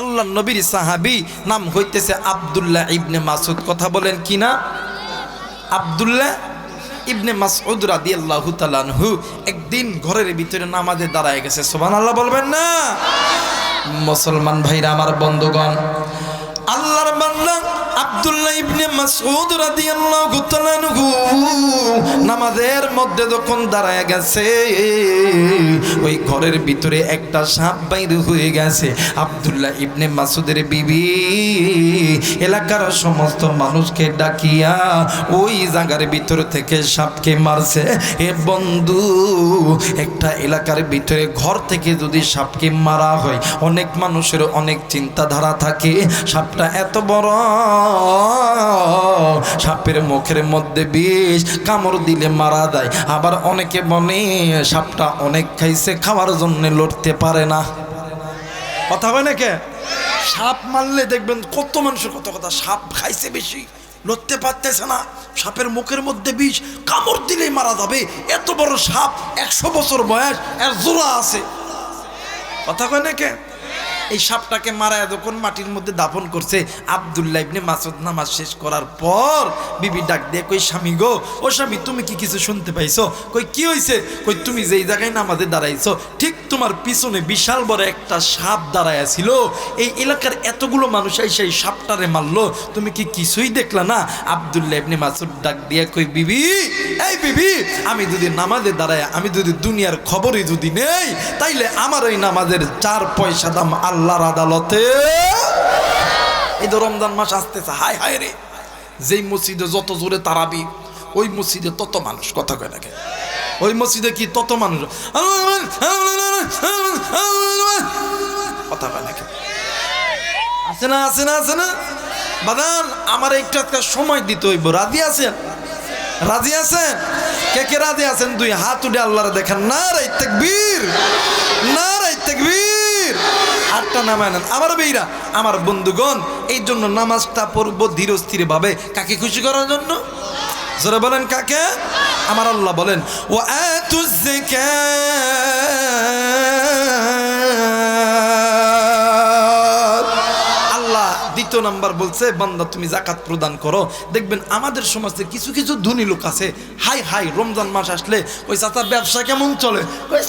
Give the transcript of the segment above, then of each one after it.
আল্লাহ নবীর সাহাবী, নাম হইতেছে আব্দুল্লাহ ইবনে মাসউদ। কথা বলেন কি না? আব্দুল্লাহ ইবনে মাসউদ রাদিয়াল্লাহু তাআলা আনহু একদিন ঘরের ভিতরে নামাজে দাঁড়ায় গেছে। সুবহানাল্লাহ বলবেন না? মুসলমান ভাইরা আমার, বন্ধুগণ, আল্লাহর বান্দা আব্দুল্লাহ ইবনে মাসউদ রাদিয়াল্লাহু তাআলা আনহু নামাজের মধ্যে যখন দাঁড়ায় গেছে, ওই ঘরের ভিতরে একটা সাপ বাইর হয়ে গেছে। আব্দুল্লাহ ইবনে মাসউদের বিবি এলাকার সমস্ত মানুষকে ডাকিয়া ওই জায়গার ভিতর থেকে সাপকে মারছে। এ বন্ধু, একটা এলাকার ভিতরে ঘর থেকে যদি সাপকে মারা হয়, অনেক মানুষের অনেক চিন্তাধারা থাকে। সাপটা এত বড়, সাপের মুখের মধ্যে বিষ, কামড় দিলে মারা যায়। আবার অনেকে বলে সাপটা অনেক খাইছে, খাওয়ার জন্য লড়তে পারে না। কথা হয় নাকি? সাপ মারলে দেখবেন কত মানুষের কত কথা, সাপ খাইছে বেশি, লড়তে পারতেছে না, সাপের মুখের মধ্যে বিষ, কামড় দিলেই মারা যাবে। এত বড় সাপ, 100 বছর বয়স, এর জোড়া আছে। কথা কয় নাকি? এই সাপটাকে মারায় যখন মাটির মধ্যে দাফন করছে, আব্দুল্লাহ ইবনে মাসউদ নামাজ শেষ করার পর বিবি ডাক দিয়ে কই, স্বামী গো, ও স্বামী, তুমি কি কিছু শুনতে পাইছো? কই, কি হইছে? কই, তুমি যেই জায়গায় নামাজে দাঁড়াইছো, ঠিক তোমার পিছনে বিশাল বড় একটা সাপ দাঁড়ায় ছিল। এই এলাকার এতগুলো মানুষ সেই সাপটারে মারলো, তুমি কি কিছুই দেখলা না? আব্দুল্লাহ ইবনে মাসউদ ডাক দিয়ে কই, বিবি, এই বিবি, আমি যদি নামাজে দাঁড়ায়, আমি যদি দুনিয়ার খবরই যদি নেই, তাইলে আমার ওই নামাজের 4 পয়সা দাম আল্লাহর আদালতে। এই তো রমজান মাস আসতেছে, হায় হায় রে, যেই মসজিদে যত জোরে তারাবি, ওই মসজিদে তত মানুষ। কথা কয় নাকি? ওই মসজিদে কি তত মানুষ? কথা কয় নাকি? আছে না, আছে না, আছে না? বাদান, আমার একটু একটা সময় দিতে হইব। রাজি আছেন? রাজি আছেন? কে কে রাজি আছেন? 2 হাত উঠে আল্লাহর দেখেন। নারে তাকবীর, নারে তাকবীর। হাতটা নামায় নেন আমার বেইরা, আমার বন্ধুগণ। এই জন্য নামাজটা পড়ব ধীর স্থির ভাবে। কাকে খুশি করার জন্য? জোরে বলেন কাকে? আমার আল্লাহ বলেন, ও আতুজ যাকাত। আল্লাহ 2 নাম্বার বলছে, বান্দা তুমি যাকাত প্রদান করো। দেখবেন আমাদের সমাজে কিছু কিছু ধনী লোক আছে, হাই হাই রমজান মাস আসলে ওই চাচা ব্যবসা কেমন চলে?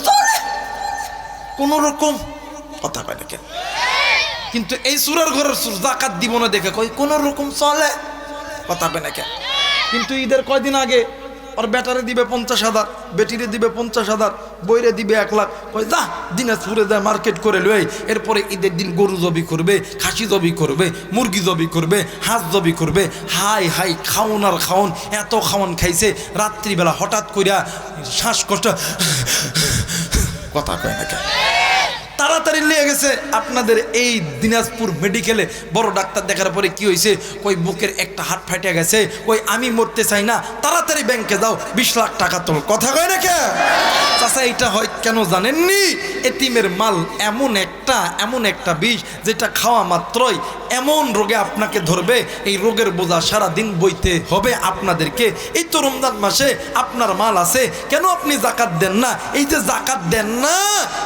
চলে কোন রকম। কথা কয় নাকি? কিন্তু এই সুরের ঘরের সুর যাকাত দিব না দেখে কই কোন রকম চলে। কথা কয় নাকি? কিন্তু ঈদের কয়দিন আগে আর বেটারে দিবে 50,000, বেটিরে দিবে 50,000, বইরে দিবে 1 লাখ। কই যা দিনাজপুরে যায় মার্কেট করে লই। এরপরে ঈদের দিন গরু জবি করবে, খাসি জবি করবে, মুরগি জবি করবে, হাঁস জবি করবে। হাই হাই খাওন আর খাওন, এত খাওন খাইছে, রাত্রিবেলা হঠাৎ কইরা শ্বাসকষ্ট। কথা কয় নাকি? তাড়াতাড়ি লেগে গেছে আপনাদের এই দিনাজপুর মেডিকেলে। বড় ডাক্তার দেখার পরে কি হয়েছে? কই বুকের একটা হাত ফাটে গেছে। কই আমি মরতে চাই না, তাড়াতাড়ি ব্যাংকে যাও, 20 লাখ টাকা তোল। কথা কয় নাকি? চাচা এইটা হয় কেন জানেননি? এতিমের মাল এমন একটা বিষ, যেটা খাওয়া মাত্রই এমন রোগে আপনাকে ধরবে, এই রোগের বোঝা সারাদিন বইতে হবে আপনাদেরকে। এই তো রমজান মাসে আপনার মাল আছে, কেন আপনি যাকাত দেন না? এই যে যাকাত দেন না,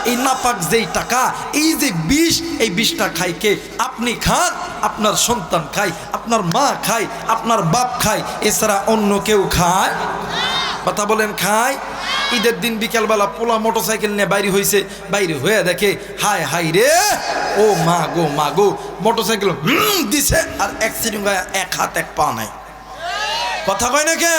এই নাপাক যেই টাকা, এই যে বিষ, এই বিষটা খাই কে? আপনি খান, আপনার সন্তান খায়, আপনার মা খায়, আপনার বাপ খায়, এছাড়া অন্য কেউ খায়? কথা বলেন, খায়? ঈদের দিন বিকেলবেলা পোলা মোটরসাইকেল নিয়ে বাইরে হয়েছে, বাইরে হয়ে দেখে হায় হায় রে, ও মা গো মা গো, মোটরসাইকেল দিছে আর অ্যাক্সিডেন্ট হয়ে 1 হাত 1 পা নাই। কথা কয় নাকি?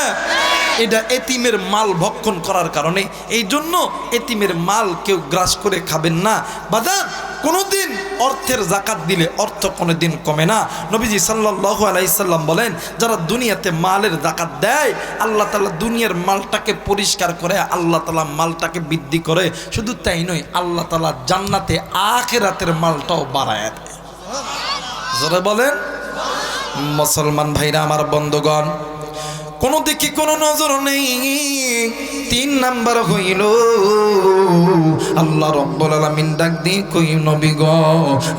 এটা এতিমের মাল ভক্ষণ করার কারণে। এই জন্য এতিমের মাল কেউ গ্রাস করে খাবেন না। বাজান, কোনোদিন অর্থের যাকাত দিলে অর্থ কোনোদিন কমে না। নবীজি সাল্লাল্লাহু আলাইহি সাল্লাম বলেন, যারা দুনিয়াতে মালের যাকাত দেয়, আল্লাহ তাআলা দুনিয়ার মালটাকে পরিষ্কার করে, আল্লাহ তাআলা মালটাকে বৃদ্ধি করে। শুধু তাই নয়, আল্লাহ তাআলা জান্নাতে আখিরাতের মালটাও বাড়ায় দেয়। জোরে বলেন। মুসলমান ভাইরা আমার, বন্ধুগণ, কোনো দিকে কোনো নজর নেই। 3 নাম্বার হইল আল্লাহ রব্বুল আলামিন ডাক দিয়ে কই নবী গো,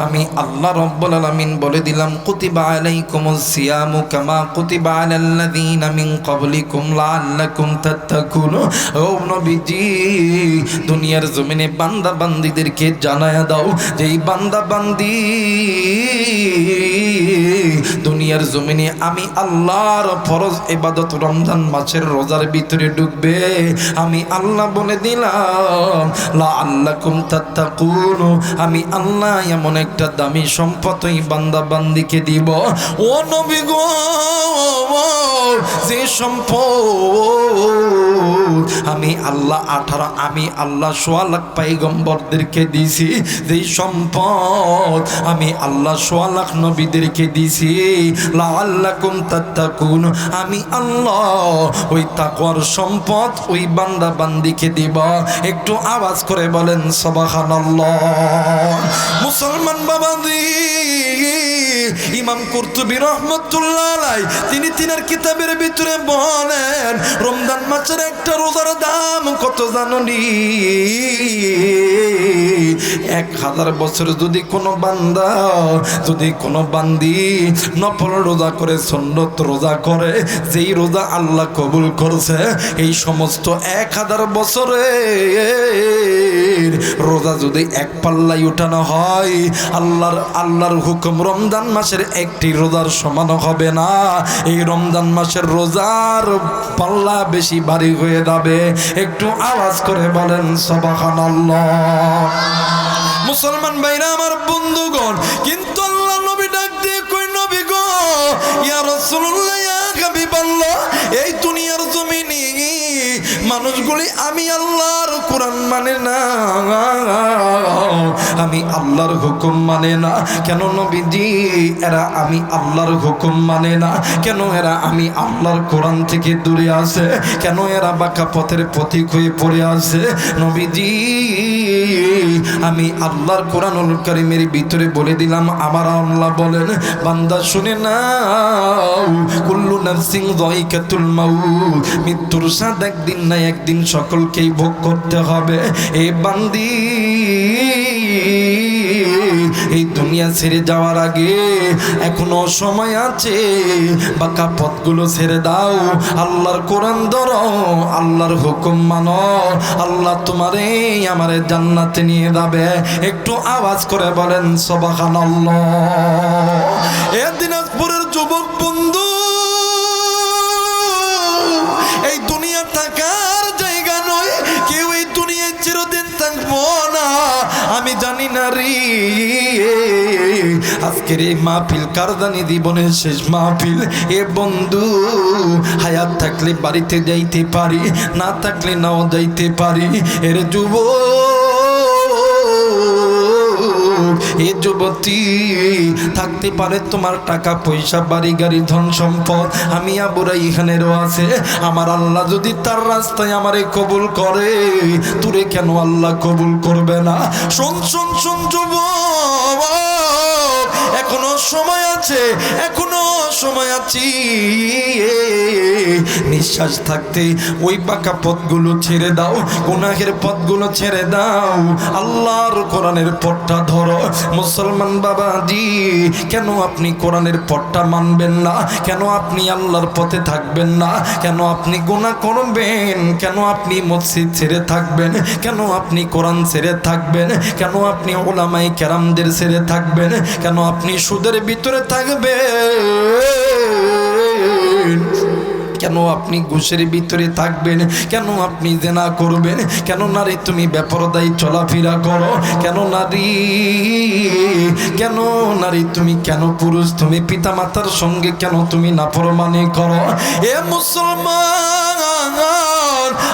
আমি আল্লাহ রব্বুল আলামিন বলে দিলাম কুতিবা আলাইকুমুস সিয়ামু কামা কুতিবা আলাল্লাযীনা মিন ক্বাবলিকুম লাআল্লাকুম তাত্তাকুন। ও নবীজি, দুনিয়ার জমিনে বান্দা বান্দীদেরকে জানায়া দাও যে এই বান্দা বান্দি দুনিয়ার জমিনে আমি আল্লাহর ফরজ ইবাদত রমজান মাসের রোজার ভিতরে ঢুকবে। আমি আল্লাহ বলে দিলাম লাআল্লাকুম তাত্তাকুন, আমি আল্লাহ এমন একটা দামি সম্পদ এই বান্দা বান্দিকে দিব। ও নবী গো, যে সম্পদ আমি আল্লাহ 18 আমি আল্লাহ 1.25 লাখ পয়গম্বরদেরকে দিছি, যেই সম্পদ আমি আল্লাহ 1.25 লাখ নবীদেরকে দিছি, লাআল্লাকুম তাত্তাকুন, আমি আল্লাহ ওই তাকওয়ার সম্পদ ওই বান্দা বান্দিকে দিব। একটু আওয়াজ করে বলেন সুবহানাল্লাহ। মুসলমান বাবাজি, ইমাম কুরতুবী রাহমাতুল্লাহ আলাইহি তিনি তিনার কিতাবের ভিতরে বলেন রমজান মাসের একটা রোজার দাম কত জানেননি? 1000 বছর যদি কোনো বান্দা যদি কোনো বান্দি নফল রোজা করে সুন্নত রোজা করে, যেই রোজা আল্লাহ কবুল করছে, এই সমস্ত 1000 বছরের রোজা যদি এক পাল্লায় উঠানো হয়, আল্লাহর হুকুম রমজান মাসের একটি রোজার সমান হবে না। এই রমজান মাসের রোজার পাল্লা বেশি ভারী হয়ে যাবে। একটু আওয়াজ করে বলেন সুবহানাল্লাহ। মুসলমান ভাইরা আমার বন্ধুগণ, কিন্তু আল্লাহ নবী ডাক দিয়ে কই নবী গো, ইয়া রাসূলুল্লাহ, ইয়া হাবিবাল্লাহ, এই দুনিয়ার জমিনে মানুষগুলি আমি আল্লাহর কোরআন মানে না, আমি আল্লাহর হুকুম মানে না। কেন নবীজি? এরা আমি আল্লাহর হুকুম মানে না কেন? এরা আমি আল্লাহর কোরআন থেকে দূরে আছে কেন? এরা বাঁকা পথের পথিক হয়ে পড়ে আছে। নবীজি, আমি আল্লাহর কোরআনুল কারীমের ভিতরে বলে দিলাম, আমার আল্লাহ বলেন বান্দা শুনে নাও, কুল্লু নাফসিন যায়িকাতুল মাউত, মৃত্যুর স্বাদ একদিন না একদিন সকলকেই ভোগ করতে হবে। এই বান্দি এই দুনিয়া ছেড়ে যাওয়ার আগে এখনো সময় আছে, বাঁকা পথগুলো ছেড়ে দাও, আল্লাহর কোরআন ধরো, আল্লাহর হুকুম মানো, আল্লাহ তোমারে আমারে জান্নাতে নিয়ে যাবে। একটু আওয়াজ করে বলেন সুবহানাল্লাহ। এ দিনাজপুরের যুবক বন্ধু, এই দুনিয়া থাকার জায়গা নয়, কেউ এই দুনিয়ায় চিরদিন থাকবো না। আমি জানি না রে, আজকের এই মাহফিল কারদানি জীবনের শেষ মাহফিল। এ বন্ধু, হায়াত থাকলে বাড়িতে যাইতে পারি, না থাকলে নাও যাইতে পারি। এর এ যুবতী, থাকতে পারে তোমার টাকা পয়সা বাড়ি গাড়ি ধন সম্পদ, আমি আবুরা এখানেরও আছে। আমার আল্লাহ যদি তার রাস্তায় আমারে কবুল করে, তোরে কেন আল্লাহ কবুল করবে না? শোন শোন শোন যুবক, এখনো সময় আছে, এখনো সময় আছে। নিঃশ্বাস থাকতে ওই বাঁকা পথগুলো ছেড়ে দাও, গুনাহের পথগুলো ছেড়ে দাও, আল্লাহর কোরআনের পথটা ধরো। মুসলমান বাবাজি, কেন আপনি কোরআনের পথটা মানবেন না? কেন আপনি আল্লাহর পথে থাকবেন না? কেন আপনি গুনাহ করবেন? কেন আপনি মসজিদ ছেড়ে থাকবেন? কেন আপনি কোরআন ছেড়ে থাকবেন? কেন আপনি উলামায়ে কেরামদের ছেড়ে থাকবেন? কেন আপনি সুদের ভিতরে থাকবেন? কেন আপনি ঘুষের ভিতরে থাকবেন? কেন আপনি জেনা করবেন? কেন নারী তুমি বেপরদায় চলাফেরা করো? কেন নারী তুমি, কেন পুরুষ তুমি পিতা মাতার সঙ্গে কেন তুমি নাফরমানি করো? এ মুসলমান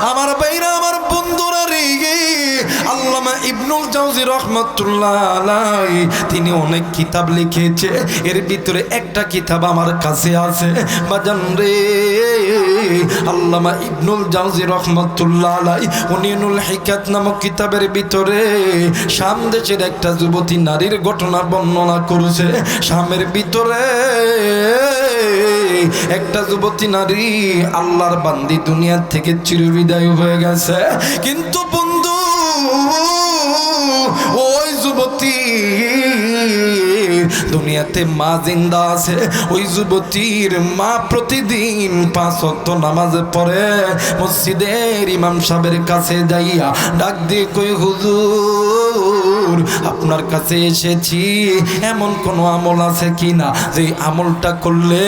আমার ভাইরা, আমার বন্ধুরা রে, আল্লামা ইবনুল জাওজি রাহমাতুল্লাহ আলাইহি তিনি অনেক কিতাব লিখেছে, এর ভিতরে একটা কিতাব আমার কাছে আছে বাজান রে। আল্লামা ইবনুল জাওজি রাহমাতুল্লাহ আলাইহি উনিনুল হিকাত নামক কিতাবের ভিতরে শাম দেশের একটা যুবতী নারীর ঘটনা বর্ণনা করেছে। শামের ভিতরে একটা যুবতী নারী আল্লাহর বান্দি দুনিয়া থেকে চিরবিদায় হয়ে গেছে, কিন্তু বন্ধু ওই যুবতী দুনিয়াতে মা জিন্দা আছে। ওই যুবতীর মা প্রতিদিন 5 ওয়াক্ত নামাজ পড়ে মসজিদের ইমাম সাহেবের কাছে যাইয়া ডাক দিয়ে কই হুজুর আপনার কাছে এসেছি, এমন কোন আমল আছে কিনা যে আমলটা করলে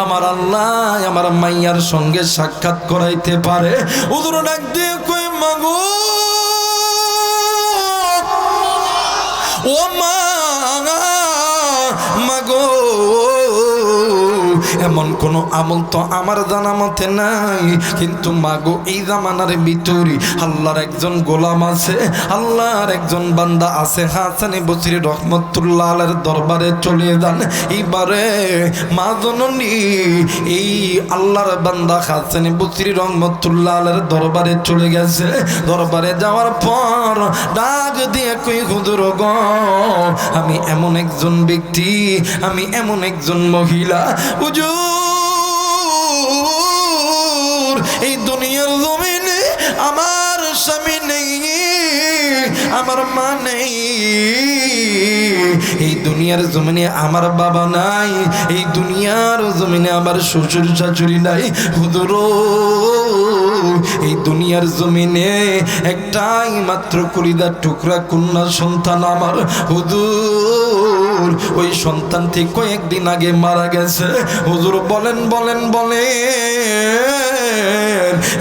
আমার আল্লাহ আমার মাইয়ার সঙ্গে সাক্ষাৎ করাইতে পারে। হুজুর ডাক দিয়ে কই মাগো ও মা মাগো এমন কোন আমল তো আমার জানা মতে নাই, কিন্তু মাগো এই জামানার ভিতরে আল্লাহর একজন গোলাম আছে, আল্লাহর একজন বান্দা আছে, হাসান বসরি রহমতুল্লাহ আলাইহির দরবারে চলে যান। এইবারে মা জননী এই আল্লাহর বান্দা হাসান বসরি রহমতুল্লাহ আলাইহির দরবারে চলে গেছে। দরবারে যাওয়ার পর ডাক দিয়ে কই হুজুর গো আমি এমন একজন ব্যক্তি, আমি এমন একজন মহিলা, হুজুর এই দুনিয়ার জমিনে আমার স্বামী নেই, আমার মা নেই, এই দুনিয়ার জমিনে আমার বাবা নাই, এই দুনিয়ার জমিনে আমার শ্বশুর শাশুড়ি নাই। হুজুর এই দুনিয়ার জমিনে একটাই মাত্র কলিজার টুকরা কন্যা সন্তান আমার। হুজুর ওই সন্তানটি কয়েকদিন আগে মারা গেছে। হুজুর বলেন বলেন বলেন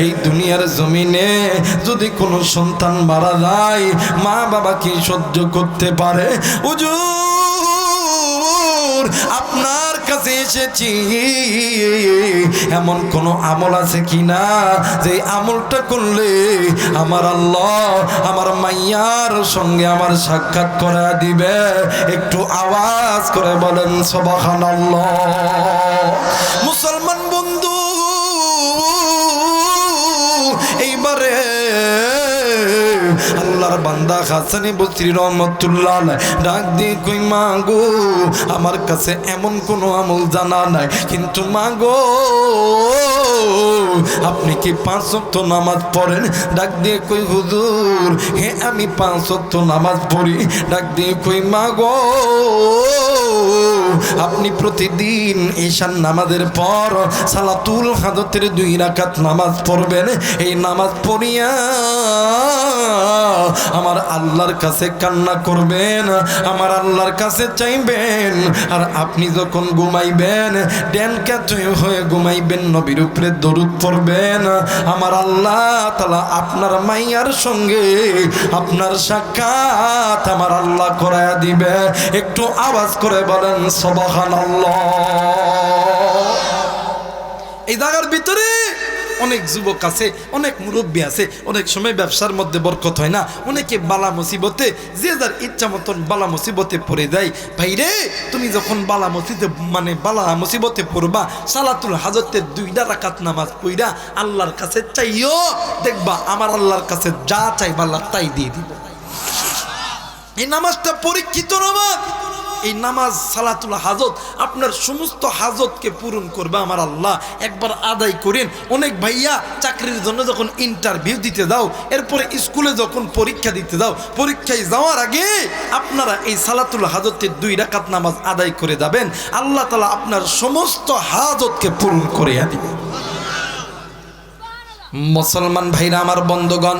এই দুনিয়ার জমিনে যদি কোনো সন্তান মারা যায় মা বাবা কি সহ্য করতে পারে? হুজুর আপনার কাছে এসেছি, এমন কোন আমল আছে কিনা যে আমলটা করলে আমার আল্লাহ আমার মাইয়ার সঙ্গে আমার সাক্ষাৎ করা দিবে? একটু আওয়াজ করে বলেন সুবহানাল্লাহ। মুসলমান বন্ধু এইবারে আল্লাহর বান্দা হাসান বসরি রহমতুল্লাহ আলাইহি ডাক দিয়ে কই মা গো আমার কাছে এমন কোনো আমল জানা নাই, কিন্তু মা গো আপনি কি 5 ওয়াক্ত নামাজ পড়েন? ডাক দিয়ে কই হুজুর হ্যাঁ আমি 5 ওয়াক্ত নামাজ পড়ি। ডাক দিয়ে কই মা গো আপনি প্রতিদিন ঈশার নামাজের পর সালাতুল হাজতের 2 রাকাত নামাজ পড়বেন। এই নামাজ পড়িয়া আমার আল্লাহর কাছে কান্না করবেন, আমার আল্লাহর কাছে চাইবেন। আর আপনি যখন ঘুমাইবেন ড্যান কাতুই হয়ে ঘুমাইবেন, নবীর উপরে দরুদ পড়বেন। আমার আল্লাহ তাআলা আপনার মাইয়ার সঙ্গে আপনার সাক্ষাৎ আমার আল্লাহ করায়া দিবে। একটু আওয়াজ করে বলেন সুবহানাল্লাহ। এই জায়গার ভিতরে অনেক যুবক আছে, অনেক মুরব্বী আছে, অনেক সময় ব্যবসার মধ্যে বরকত হয় না, অনেকে বালা মুসিবতে যে যার ইচ্ছা মতন বালা মুসিবতে পড়ে যায়। ভাই রে তুমি যখন বালা মুসিবতে পড়বা সালাতুল হাজতের 2 রাকাত নামাজ পড়া আল্লাহর কাছে চাইও, দেখবা আমার আল্লাহর কাছে যা চাইবা আল্লাহ তাই দিয়ে দিব। এই নামাজটা পরীক্ষিত নামাজ, এই নামাজ সালাতুল হাজত আপনার সমস্ত হাজতকে পূরণ করবে আমার আল্লাহ। একবার আদায় করেন। অনেক ভাইয়া চাকরির জন্য যখন ইন্টারভিউ দিতে দাও, এরপরে স্কুলে যখন পরীক্ষা দিতে দাও, পরীক্ষায় যাওয়ার আগে আপনারা এই সালাতুল হাজতের 2 রাকাত নামাজ আদায় করে যাবেন, আল্লাহ তাআলা আপনার সমস্ত হাজতকে পূরণ করে দিবেন। মুসলমান ভাইরা আমার বন্ধুগণ,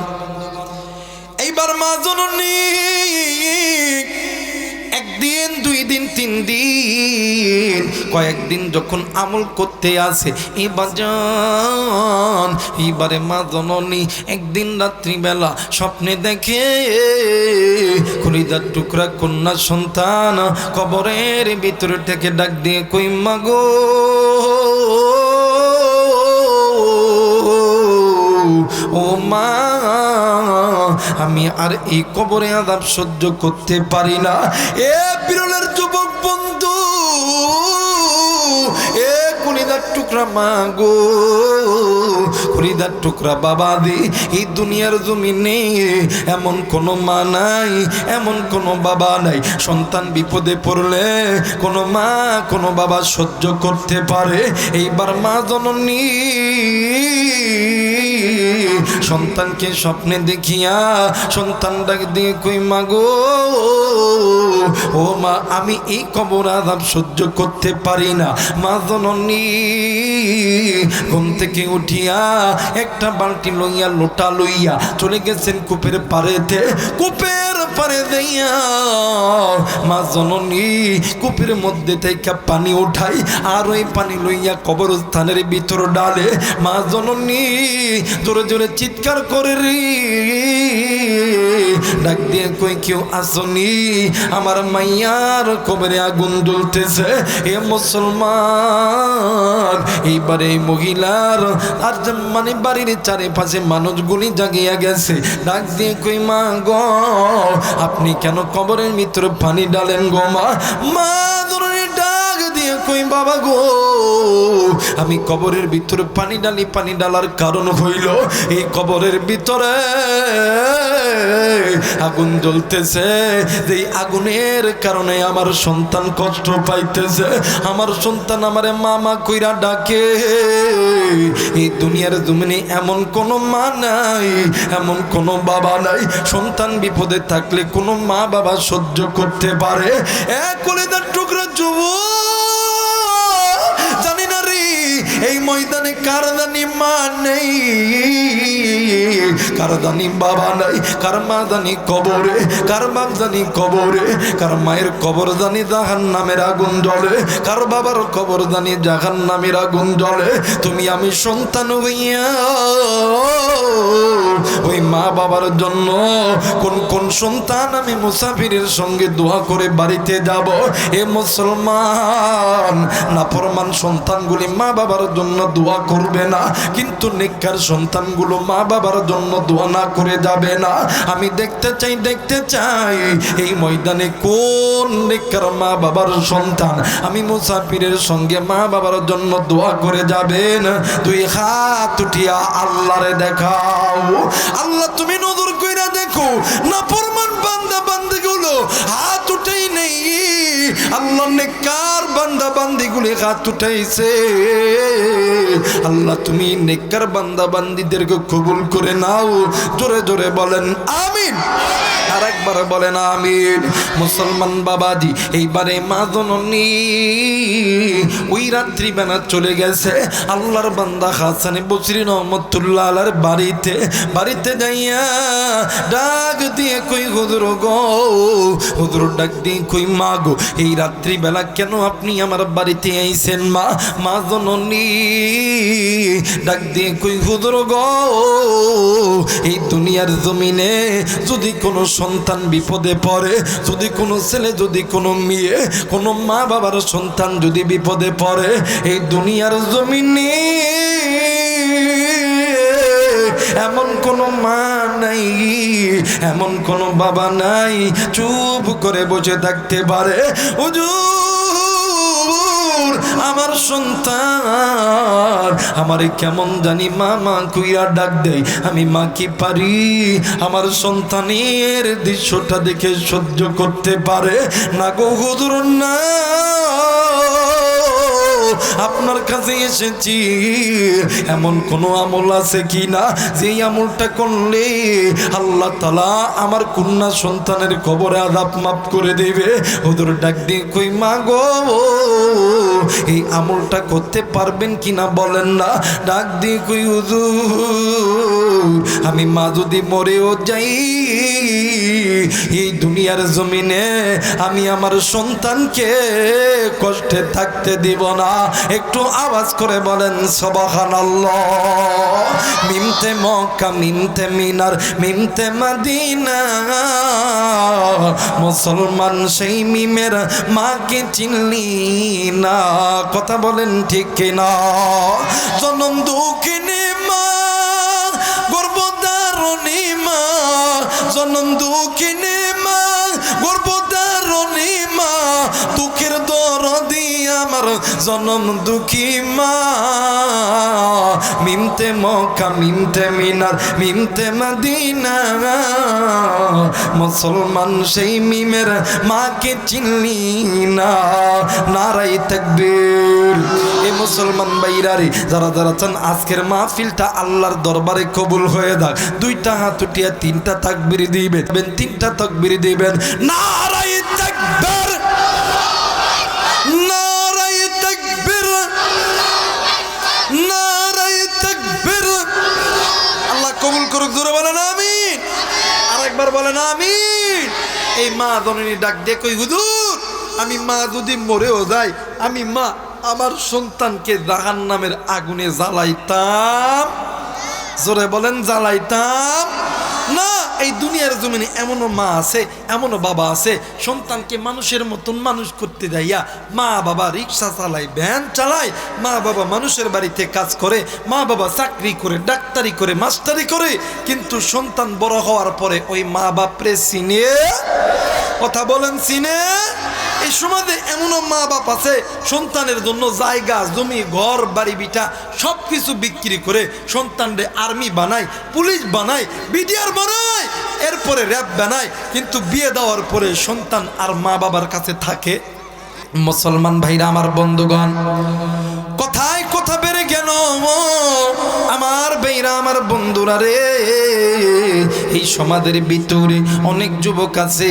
এইবার মা জননী একদিন 2 দিন 3 দিন কয়েকদিন যখন আমল করতে আসে এইবারে মা জননী একদিন রাত্রিবেলা স্বপ্নে দেখে কলিজার টুকরা কন্যা সন্তান কবরের ভিতরে থেকে ডাক দিয়ে কই মা গো ও মা আমি আর এই কবরে আযাব সহ্য করতে পারি না। এ বিরলের যুবক বন্ধু, এ কলিজার টুকরা মা গো, কলিজার টুকরা বাবা দি, এই দুনিয়ার জমিনে এমন কোনো মা নাই, এমন কোনো বাবা নাই সন্তান বিপদে পড়লে কোনো মা কোনো বাবা সহ্য করতে পারে। এইবার মা জননী সন্তানকে স্বপ্নে দেখিয়া সন্তান ডাক দিয়ে কই মা গো, ও মা আমি এই কবর আযাব সহ্য করতে পারি না। মা জননী ঘুম থেকে উঠিয়া একটা বালতি লইয়া লোটা লইয়া চলে গেছেন কূপের পাড়েতে। কূপের পাড়ে দিয়া মা জননী কূপের মধ্যে থেকে পানি উঠাই আর ওই পানি লইয়া কবরস্থানের ভিতর ডালে। মা জননী জোরে জোরে চিৎকার করে রে ডাক দিয়ে কই কেউ আসনি, আমার মাইয়ার কবরে আগুন জ্বলতেছে। এ মুসলমান, এইবারে এই মহিলার আর মানে বাড়ির চারিপাশে মানুষগুলি জাগিয়া গেছে। ডাক দিয়ে কই মা গো, আপনি কেন কবরের ভিতরে পানি ডালেন গো মা? মা ধরে ডাক দিয়ে কই বাবা গো, আমি কবরের ভিতরে পানি ডালি, পানি ডালার কারণ হইল এই কবরের ভিতরে আগুন জ্বলতেছে। যে আগুনের কারণে আমার সন্তান কষ্ট পাইতেছে, আমার সন্তান আমারে মামা কইরা ডাকে। এই দুনিয়ার জমিনে এমন কোনো মা নাই, এমন কোনো বাবা নাই সন্তান বিপদে থাকলে কোনো মা বাবা সহ্য করতে পারে। এক কলিজার টুকরা যুবক, জানি না রে এই ময়দানে কার জানি মা নেই, কার জানি বাবা নাই, কার মা জানি কবরে, কার বাপ জানি কবরে, কার মায়ের কবর জানি জাহান্নামের আগুন জ্বলে, কার বাবার কবর জানি জাহান্নামের আগুন জ্বলে। তুমি আমি সন্তান হইয়া ওই মা বাবার জন্য কোন কোন সন্তান আমি মুসাফিরের সঙ্গে দোয়া করে বাড়িতে যাব। এ মুসলমান, নাফরমান সন্তানগুলি মা বাবার জন্য দোয়া করবে না, কিন্তু নেককার সন্তানগুলো মা বাবার জন্য দোয়া না করে যাবে না। আমি দেখতে চাই এই ময়দানে কোন নেককার মা বাবার সন্তান আমি মুসাফিরের সঙ্গে মা বাবার জন্য দোয়া করে যাবেন। দুই হাত উঠিয়া আল্লাহরে দেখাও। আল্লাহ তুমি নজর কইরা দেখো, নাফরমান বান্দা বান্দিগুলো হাত উঠেই নেই, আল্লাহ নেককার বান্দা বান্দিগুলি হাত উঠাইছে। আল্লাহ তুমি নেককার বান্দা বান্দিদেরকে কবুল করে নাও। জোরে জোরে বলেন আমিন, আর একবার বলেন আমিন। মুসলমান বাবাজি, এইবারে মা জননী ওই রাত্রিবেলা চলে গেছে আল্লাহর বান্দা হাসান বসরি রহমতুল্লাহ আলাইহির বাড়িতে। বাড়িতে যাইয়া ডাক দিয়ে কই হুজুর গো, হুজুর ডাক দিয়ে কই মা গো, এই রাত্রিবেলা কেন আপনি আমার বাড়িতে আইছেন মা? মা জননী ডাক দিয়ে কই হুজুর গো, এই দুনিয়ার জমিনে যদি কোনো সন্তান বিপদে পড়ে, যদি কোনো ছেলে, যদি কোনো মেয়ে, কোনো মা বাবার সন্তান যদি বিপদে পড়ে, এই দুনিয়ার জমিনে এমন কোনো মা নাই, এমন কোনো বাবা নাই চুপ করে বসে থাকতে পারে। হুজুর আমার সন্তান আমারে কেমন জানি মা মা কইয়া ডাক দেয়, আমি মা কি পারি আমার সন্তানের দৃশ্যটা দেখে সহ্য করতে পারে না গো হুজুর না। আপনার কাছে এসেছি, এমন কোন আমল আছে কি না যে আমলটা করলে আল্লাহ তাআলা আমার কন্যা সন্তানের কবরে আযাব মাফ করে দেবে? হুজুর ডাক দিয়ে কই মা গো, এই আমলটা করতে পারবেন কিনা বলেন না। ডাক দিয়ে কই হুজুর আমি মা যদি মরেও যাই এই দুনিয়ার জমিনে আমি আমার সন্তানকে কষ্টে থাকতে দিব না। একটু আওয়াজ করে বলেন সুবহানাল্লাহ। মিমতে মক্কা, মিমতে মিনার, মিমতে মদিনা, মুসলমান সেই মিমের মাকে চিনলি না। কথা বলেন ঠিক কিনা? জনম দুঃখিনী মা, গর্ভধারণী মা, জনম দুঃখিনী মা, গর্ভধারণী মা, দুঃখের দরদি আমার জনম দুঃখী মা। মিমতে মক্কা, মিমতে মিনার, মিমতে মদিনা, মুসলমান সেই মিমের মাকে চিনলি না। নারায়ে তাকবীর। এ মুসলমান ভাইরারে, যারা যারা চান আজকের মাহফিলটা আল্লাহর দরবারে কবুল হয়ে যাক, দুইটা হাত উঠিয়ে তিনটা তাকবীর দিবেন, তিনটা তাকবীর দিবেন। নারায়ে তাকবীর, নারায়ে তাকবীর, নারায়ে তাকবীর। আল্লাহ কবুল করুক, জোরে বলেন আমিন। আরেকবার বলেন আমিন। এই মা জননী ডাক দিয়ে কই, হুজুর আমি মা যদি মরেও যাই, আমি মা আমার সন্তানকে জাহান্নামের আগুনে জ্বালাইতাম। জোরে বলেন জ্বালাইতাম না। এই দুনিয়ার জমিনে এমনও মা আছে, এমনও বাবা আছে, সন্তানকে মানুষের মতন মানুষ করতে যাইয়া মা বাবা রিক্সা চালায়, ভ্যান চালায়, মা বাবা মানুষের বাড়িতে কাজ করে, মা বাবা চাকরি করে, ডাক্তারি করে, মাস্টারি করে, কিন্তু সন্তান বড় হওয়ার পরে ওই মা বাপরে চিনে, কথা বলেন চিনে। এই সমাজে এমনও মা বাপ আছে, সন্তানের জন্য জায়গা জমি ঘর বাড়ি বিটা সব কিছু বিক্রি করে সন্তানরে আর্মি বানায়, পুলিশ বানায়, বিডিআর বানায়, এরপরে র্যাব বানায়, কিন্তু বিয়ে দেওয়ার পরে সন্তান আর মা বাবার কাছে থাকে। মুসলমান ভাইরা আমার, বন্ধুগণ, কথায় কথা বেড়ে গেল আমার ভাইরা আমার বন্ধুরা রে। এই সমাজের ভিতরে অনেক যুবক আছে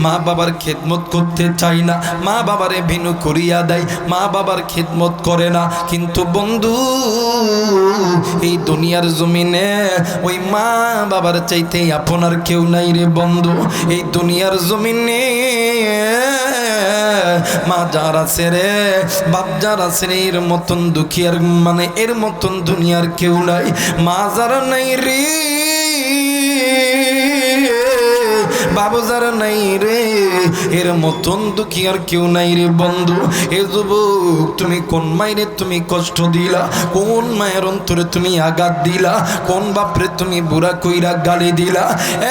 মা বাবার খেদমত করতে চায় না, মা বাবারে ভিনু করিয়া দেয়, মা বাবার খেদমত করে না। কিন্তু বন্ধু, এই দুনিয়ার জমিনে ওই মা বাবার চাইতে আপনার কেউ নাই রে বন্ধু। এই দুনিয়ার জমিনে মা যার আছে রে, বাপ যার আছে রে, এর মতন দুঃখীর মানে এর মতন দুনিয়ার কেউ নাই। মা যারা নাই রে, বাবু যারা নাই রে, এর মতন দুঃখী আর কেউ নাই রে বন্ধু। এ যুবক, তুমি কোন মায়ের তুমি কষ্ট দিলা, কোন মায়ের অন্তরে তুমি আঘাত দিলা, কোন বাপরে তুমি বুড়া কইরা গালি দিলা।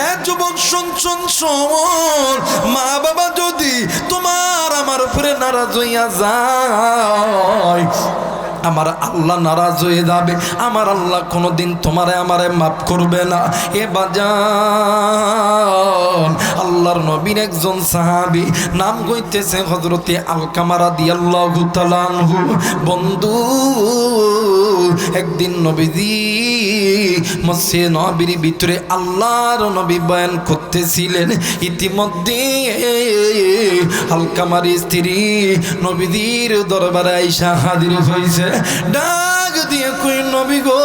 এ যুবক শোন শোন শোন, মা বাবা যদি তোমার আমার উপরে নারাজ হইয়া যায়, আমার আল্লাহ নারাজ হয়ে যাবে। আমার আল্লাহ কোনোদিন তোমারে আমারে মাফ করবে না। এ বাজান, আল্লাহর নবীর একজন সাহাবী, নাম কইতেছে হযরতে আলকামা রাদিয়াল্লাহু তাআলা আনহু। বন্ধু, একদিন নবীজি মসজিদে নববীর ভিতরে আল্লাহর নবী বয়ান করতেছিলেন। ইতিমধ্যে আলকামার স্ত্রী নবীজির দরবারে আইসা হাজির হয়েছে। ডাক দিয়ে কই, নবী গো,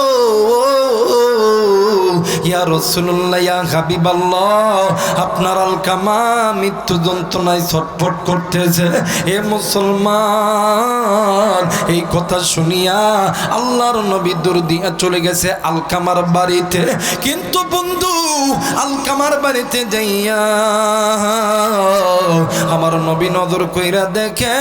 ইয়া রাসূলুল্লাহ, ইয়া হাবিবাল্লাহ, আপনার আলকামা মৃত্যু যন্ত্রণায় ছটফট করতেছে। এ মুসলমান, এই কথা শুনিয়া আল্লাহর নবী দূর দিয়া চলে গেছে আলকামার বাড়িতে। কিন্তু বন্ধু, আলকামার বাড়িতে যাইয়া আমার নবী নজর কইরা দেখে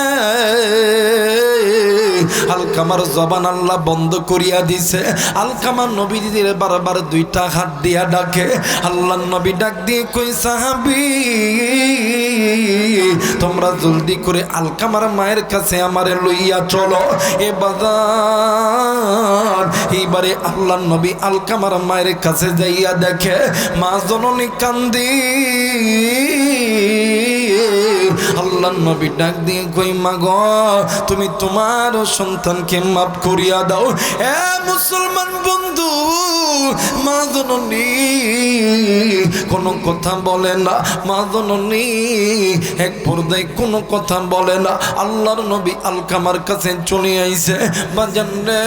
আলকামার জবান আল্লাহ বন্ধ করিয়া দিছে। আলকামার নবীদের বারবার দুইটা হাত দিয়া ডাকে। আল্লাহ নবী ডাক দিয়ে কই, সাহাবী, তোমরা জলদি করে আলকামার মায়ের কাছে আমারে লইয়া চলো। এ বাজার, এইবারে আল্লাহ নবী আলকামার মায়ের কাছে যাইয়া দেখে মা জননী কান্দি। আল্লাহ নবী ডাক দিয়ে কই, মা গো, তুমি তোমার সন্তানকে মাফ করিয়া দাও। এ মুসলমান বন্ধু, মা জননী কোনো কথা বলে না, মা জননী এক পর্দায় কোনো কথা বলে না। আল্লাহর নবী আলকামার কাছে চলে আইছে। বাজান রে,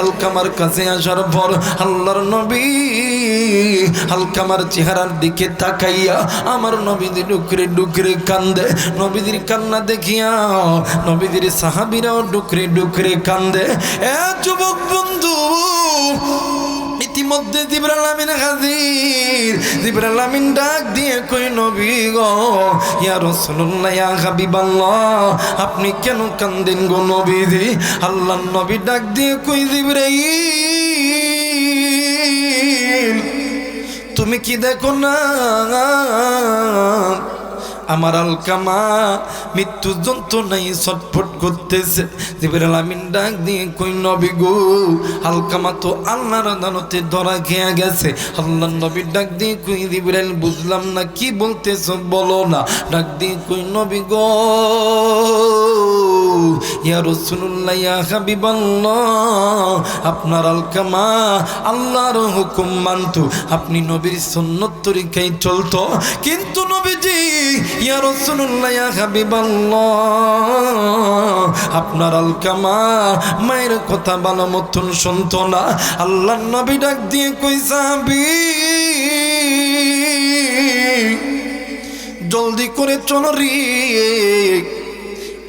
আলকামার কাছে আসার পর আল্লাহর নবী আলকামার চেহারার দিকে তাকাইয়া আমার নবীজি ডুকরে ডুকরে কান্দে। নবীজির কান্না দেখিয়া নবীজির সাহাবীরাও ডুকরে ডুকরে কান্দে। এ যুবক বন্ধু, ইতিমধ্যে জিবরাইল আমিন হাজির। জিবরাইল আমিন ডাক দিয়ে কই, নবী গো, ইয়া রাসূলুল্লাহ, ইয়া হাবিবাল্লাহ, আপনি কেন কান্দেন গো নবীজি? আল্লাহর নবী ডাক দিয়ে কই, জিবরাইল, তুমি তুমি কি দেখো না আমার আলকামা মৃত্যু যন্ত্রণায় ছটফট করতেছে। জিবরাইল আমিন ডাক দিয়ে কই নবী গো, আলকামা তো আল্লাহর আদালতে ধরা খেয়ে গেছে। আল্লাহর নবী ডাক দিয়ে কই জিবরাইল বুঝলাম না কি বলতেছো বলো না। ডাক দিয়ে কই নবী গো ইয়া রাসূলুল্লাহ ইয়া হাবিবাল্লাহ, আপনার আলকামা আল্লাহর হুকুম মানতো, আপনি নবীর সুন্নত তরিকায় চলতো, কিন্তু নবীজি ইয়া রাসূলুল্লাহ ইয়া হাবিবাল্লাহ, আপনার আলকামা মায়ের কথা ভালো মতন শুনতো না। আল্লাহর নবী ডাক দিয়ে কই সাহাবী জলদি করে চলো রে,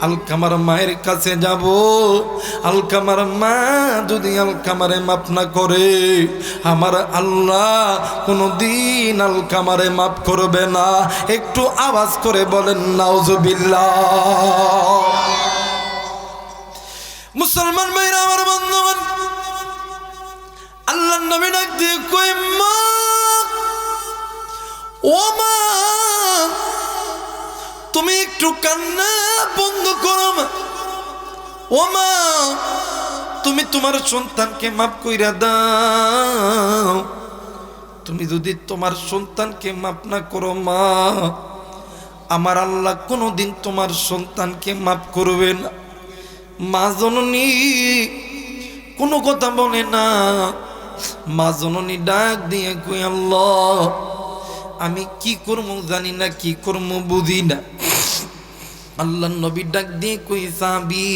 আলকামার মায়ের কাছে যাব। আলকামার মা যদি আলকামারে মাফ না করে, আমার আল্লাহ কোনদিন আলকামারে মাফ করবে না। একটু আওয়াজ করে বলেন নাউজুবিল্লাহ। মুসলমান ভাইরা আমার বন্ধুগণ, আল্লাহর নবী ডাক দিয়ে কই মা, ও মা তুমি একটু কান্না বন্ধ করো মা। ও মা তুমি তোমার সন্তানকে মাফ কইরা দাও। তুমি যদি তোমার সন্তানকে মাফ না করো মা, আমার আল্লাহ কোনোদিন তোমার সন্তানকে মাফ করবে না। মা জননী কোনো কথা বলে না। মা জননী ডাক দিয়ে কই আল্লাহ আমি কি করবো জানি না, কি করবো বুঝি না। আল্লাহর নবী ডাক দিয়ে কই সাহাবী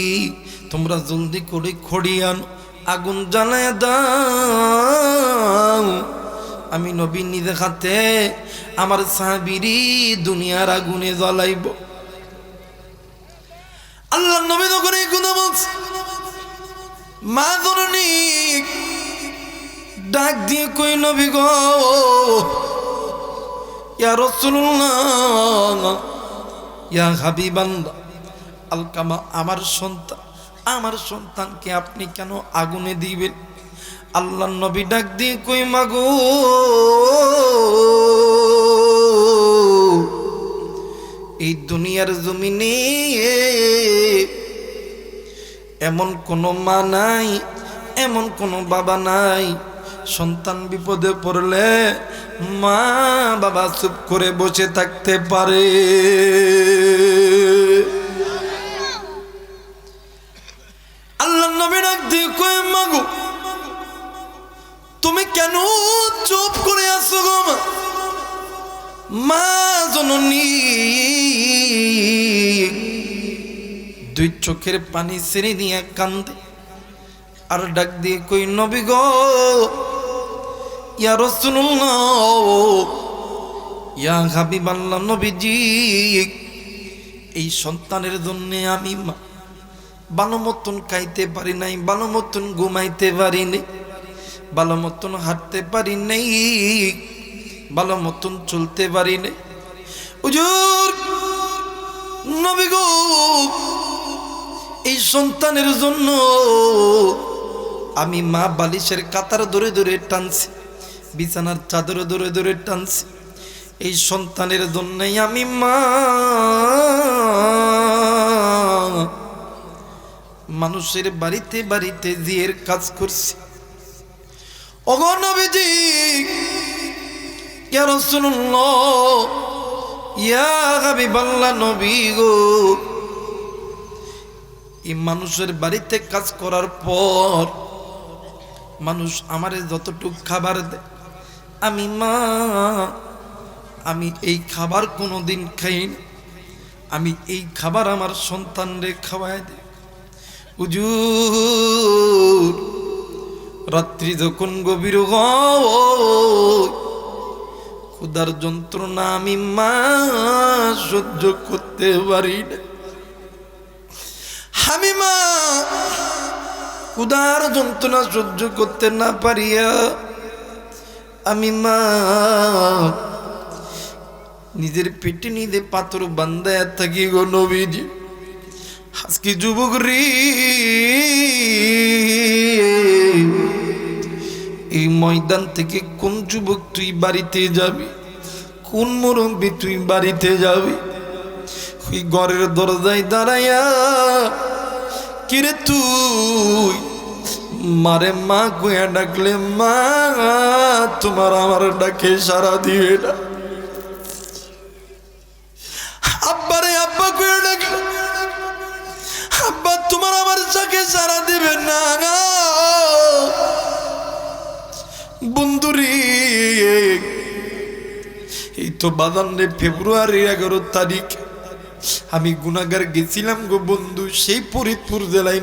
তোমরা জলদি করে খড়ি আনো, আগুন জ্বালায় দাও। আমি নবী নিজে হাতে আমার সাহাবীরই দুনিয়ার আগুনে জ্বালাইব। আল্লাহর নবী তখন এই কথা বলছে। মা জননী ডাক দিয়ে কই নবী গো ইয়া রাসূলুল্লাহ ইয়া হাবিবাল্লাহ, আলকামা আমার সন্তানকে আপনি কেন আগুনে দিবেন? আল্লাহর নবী ডাক দিয়ে কই মাগো এই দুনিয়ার জমিনে এমন কোনো মা নাই, এমন কোনো বাবা নাই, সন্তান বিপদে পড়লে মা বাবা চুপ করে বসে থাকতে পারে। আল্লাহর নবী ডাক দিয়ে কই মাগো তুমি কেন চুপ করে আছো গো মা? মা জননী দুই চোখের পানি ছেড়ে দিয়ে কান্দে আর ডাক দিয়ে কই নবী গো ইয়া রাসূলুল্লাহ ইয়া হাবিবাল্লাহ, নবীজি এই সন্তানের জন্য আমি ভালো মতন খাইতে পারি নাই, ভালো মতন ঘুমাইতে পারি নাই, ভালো মতন হাঁটতে পারি নাই, ভালো মতন চলতে পারি নাই। হুজুর নবী গো এই সন্তানের জন্য আমি মা বালিশের কাতার ধরে ধরে টানছি, বিছানার চাদর ধরে ধরে টানছি। এই সন্তানের জন্যই আমি মা মানুষের বাড়িতে বাড়িতে জিয়ের কাজ করছি। ওগো নবীজি ইয়া রাসূলুল্লাহ ইয়া হাবিবাল্লাহ, নবী গো এই মানুষের বাড়িতে কাজ করার পর মানুষ আমারে যতটুকু খাবার দেয়, আমি মা আমি এই খাবার কোনোদিন খাইনি, আমি এই খাবার আমার সন্তানরে খাওয়াই দিই। হুজুর রাত্রি যখন গভীর হয় ক্ষুধার যন্ত্রণা আমি মা সহ্য করতে পারি না। আমি মা ক্ষুধার যন্ত্রণা সহ্য করতে না পারিয়া আমি মা নিজের পেটে নিজে পাথর বান্ধায় থাকি গো নবীজি। আজকে যুবক রে এই ময়দান থেকে কোন যুবক তুই বাড়িতে যাবি, কোন মুরব্বী তুই বাড়িতে যাবি? ওই ঘরের দরজায় দাঁড়াইয়া, কিরে তুই মারে মা কইয়া ডাকলে মা তোমার আমার ডাকে সারা দিবে না। আব্বারে আব্বা কইয়া ডাকলে আব্বা তোমার আমার ডাকে সারা দিবে না। বন্ধুরে এই তো বাদান্নে ফেব্রুয়ারি 11 তারিখ আমি গুনাহগার গেছিলাম গো বন্ধু সেই ফরিদপুর জেলায়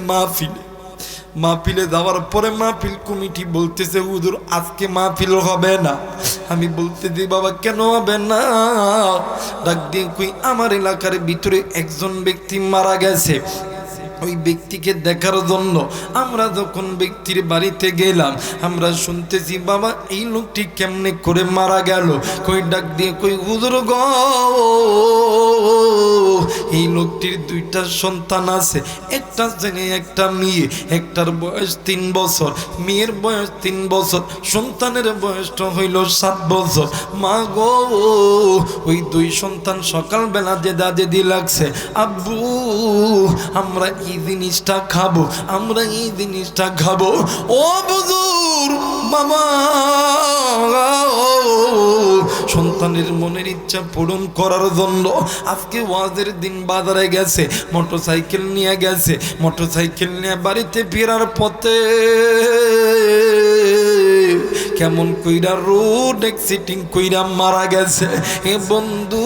মাহফিলে যাওয়ার পরে মাহফিল কমিটি বলতেছে হুজুর আজকে মাহফিল হবে না। আমি বলতেছি বাবা কেন হবে না? ডাক দিয়ে কই আমার এলাকার ভিতরে একজন ব্যক্তি মারা গেছে, ওই ব্যক্তিকে দেখার জন্য আমরা যখন ব্যক্তির বাড়িতে গেলাম আমরা শুনতেছি বাবা এই লোকটি কেমনে করে মারা গেল। কই ডাক দিয়ে কই হুজুর গো এই লোকটির 2টা সন্তান আছে, একটা ছেলে একটা মেয়ে, একটার বয়স 3 বছর, মেয়ের বয়স 3 বছর, সন্তানের বয়সটা হইল 7 বছর। মা গো ওই 2 সন্তান সকালবেলা জেদাজেদি লাগছে, আব্বু আমরা এই জিনিসটা খাবো, আমরা এই জিনিসটা খাবো। ও বুজুর মামা সন্তানের মনের ইচ্ছা পূরণ করার জন্য আজকে ওয়াজের দিন বাজারে গেছে, মোটরসাইকেল নিয়ে গেছে, মোটরসাইকেল নিয়ে বাড়িতে ফেরার পথে কেমন কইরা রোড অ্যাক্সিডেন্ট কইরা মারা গেছে। এ বন্ধু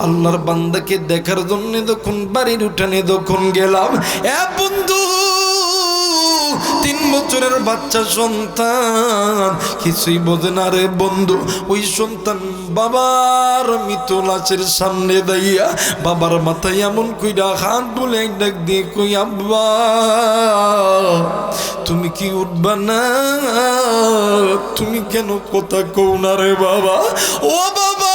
আল্লাহর বান্দাকে দেখার জন্য যখন বাড়ির উঠানে যখন গেলাম, এ বন্ধু 3 বছরের বাচ্চা সন্তান কিছুই বোঝে না রে বন্ধু। ওই সন্তান বাবার মৃত লাশের সামনে দাইয়া বাবার মাথায় এমন কইরা হাত বলে ডাক দিয়ে কই আব্বা তুমি কি উঠবা না? তুমি কেন কথা কও না রে বাবা? ও বাবা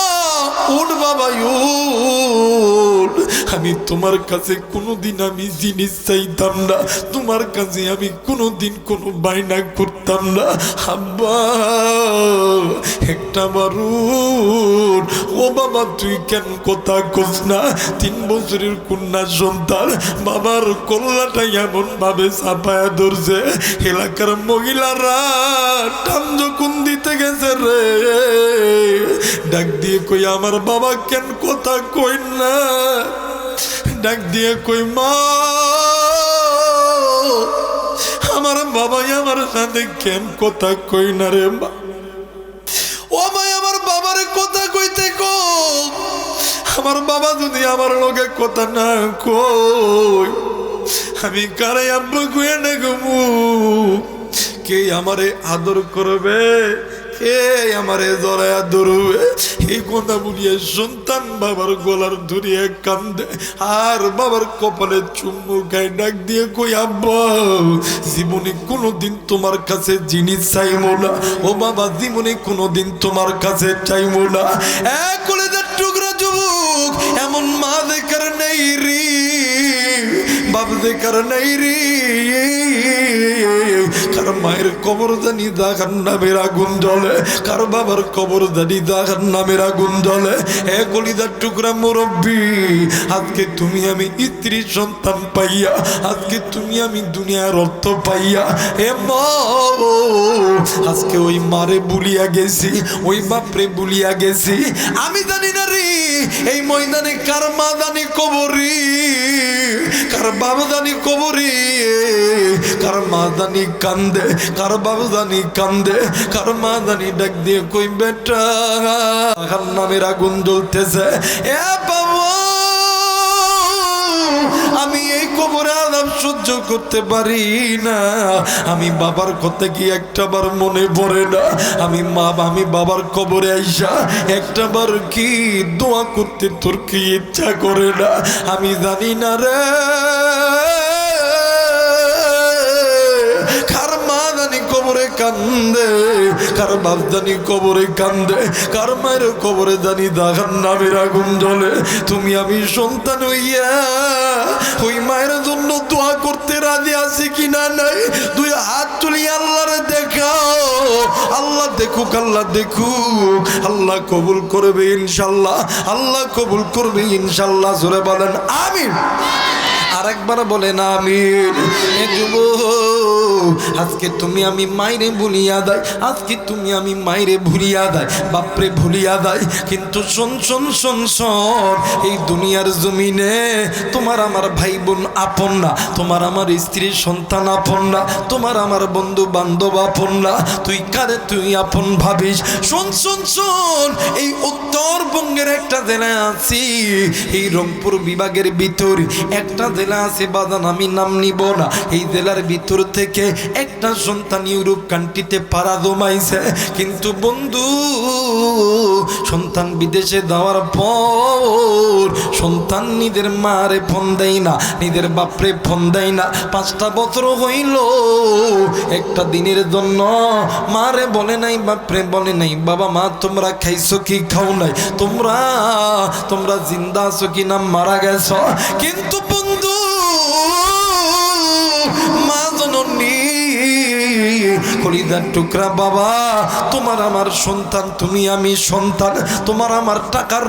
উঠ বাবা উঠ, আমি তোমার কাছে কোনোদিন আমি জিনিস চাইতাম না, তোমার কাছে আমি কোনোদিন কোনো বায়না করতাম না। আব্বা একটা বার উঠ। ও বাবা তুই কেন কথা কস না? 3 বছরের কন্যা সন্তান বাবার কল্লাটা এমন ভাবে চাপায়া ধরছে, এলাকার মহিলারা টান যখন দিতে গেছে রে ডাক দিয়ে কই আমার বাবা কেন কথা কই না? ডাক দিয়ে কই মা আমার বাবাই আমার সাথে কেন কথা কই না রে মা? ও ভাই আমার বাবার কথা কইতে কো, আমার বাবা যদি আমার লগে কথা না কই আমি কারে আব্বা কইয়া ডাকমু? কে আমারে আদর করবে, কে আমারে জড়ায়া ধরবে? এই কথা বলিয়ে সন্তান বাবার গলার ধরিয়ে কান্দে আর বাবার কপালে চুম্বু খায়। ডাক দিয়ে কই আব্বা জীবনে কোনোদিন তোমার কাছে জিনিস চাইবো না। ও বাবা জীবনে কোনোদিন তোমার কাছে চাইবো না। এক কলেজের টুকরা যুবক এমন মা দেখার নেই রে, বাপ দেখার নেই রে। কার মায়ের কবর জানি দাগার নামের আগুন জ্বলে, কার বাবার কবর জানি দাগার নামের আগুন জ্বলে। এ কলিজার টুকরা মুরব্বী আজকে তুমি আমি স্ত্রী সন্তান পাইয়া, আজকে তুমি আমি দুনিয়ার অর্থ পাইয়া এ মা আজকে ওই মারে বুলিয়া গেছি, ওই বাপরে বুলিয়া গেছি। আমি জানি না রে এই ময়দানে কার মা জানি কবরি, কার বাবা জানি কবরি, কার মা জানি কান্দে, কার বাবা জানি কান্দে, কার মা জানি ডাক দিয়ে কই বেটা কার নামের আগুন জ্বলতেছে। এ বাবা আমি এই কবরে আযাব সহ্য করতে পারি না। আমি বাবার কথা কি একটাবার মনে পড়ে না? আমি বাবার কবরে আইসা একটাবার কি দোয়া করতে তোর কি ইচ্ছা করে না? আমি জানি না রে কার মা জানি কবরে কান্দে, কার বাপ জানি কবরে কান্দে, কার মায়ের কবরে জানি দাগার নামের আগুন জ্বলে। তুমি আমি সন্তান হইয়া ওই মায়ের জন্য দোয়া করতে রাজি আছি কিনা নাই? 2 হাত তুলি আল্লাহরে দেখাও। আল্লাহ দেখুক, আল্লাহ দেখুক, আল্লাহ কবুল করবে ইনশাল্লাহ, আল্লাহ কবুল করবে ইনশাল্লাহ। জোরে বলেন আমিন। আরেকবার বলেন আমিন। এ যুবক, আজকে তুমি আমি মাইরে ভুলিয়া দেয়, আজকে তুমি আমি মাইরে ভুলিয়া দেয়, বাপরে ভুলিয়া দেয়। কিন্তু শোন শোন শোন শোন, এই দুনিয়ার জমিনে তোমার আমার ভাই বোন আপন না, তোমার আমার স্ত্রী সন্তান আপন না, তোমার আমার বন্ধু বান্ধব আপন না। তুই কারে তুই আপন ভাবিস? শোন শোন শোন, এই উত্তরবঙ্গের একটা জেলায় আছি, এই রংপুর বিভাগের ভিতর একটা জেলা আছে বাদান, আমি নাম নিব না। এই জেলার ভিতর থেকে একটা সন্তান ইউরোপ কান্ট্রিতে পাড়া জমাইছে। কিন্তু বন্ধু, সন্তান বিদেশে যাওয়ার পর সন্তান নিজের মারে ফোন দেয় না, নিজের বাপরে ফোন দেয় না। 5টা বছর হইল, একটা দিনের জন্য মারে বলে নাই, বাপরে বলে নাই, বাবা মা তোমরা খাইছো কি খাও নাই, তোমরা জিন্দা আছো কি না মারা গেছো। কিন্তু বন্ধু, মা জননী কলিজার টুকরা বাবা, তোমার আমার সন্তান, তুমি আমি সন্তান, তোমার আমার টাকার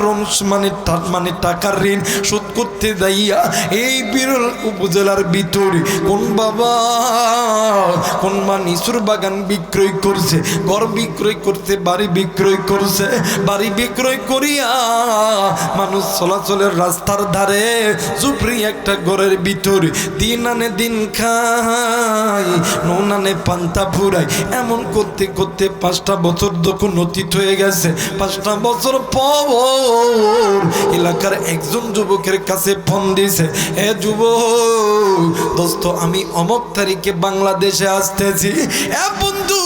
মানে টাকার ঋণ শোধ করতে যাইয়া এই বিরল উপজেলার ভিতরে কোন বাবা কোন মা নিসুর বাগান বিক্রয় করছে, ঘর বিক্রয় করছে, বাড়ি বিক্রয় করছে, বাড়ি বিক্রয় করিয়া মানুষ চলাচলের রাস্তার ধারে জুপরি একটা ঘরের ভিতরে দিন আনে দিন খায়, নুন আনে পান্তা ফুরায়। এমন করতে করতে 5টা বছর যখন অতীত হয়ে গেছে, 5টা বছর পর এলাকার একজন যুবকের কাছে ফোন দিছে, এ যুবক দোস্ত, আমি অমুক তারিখে বাংলাদেশে আসতেছি। এ বন্ধু,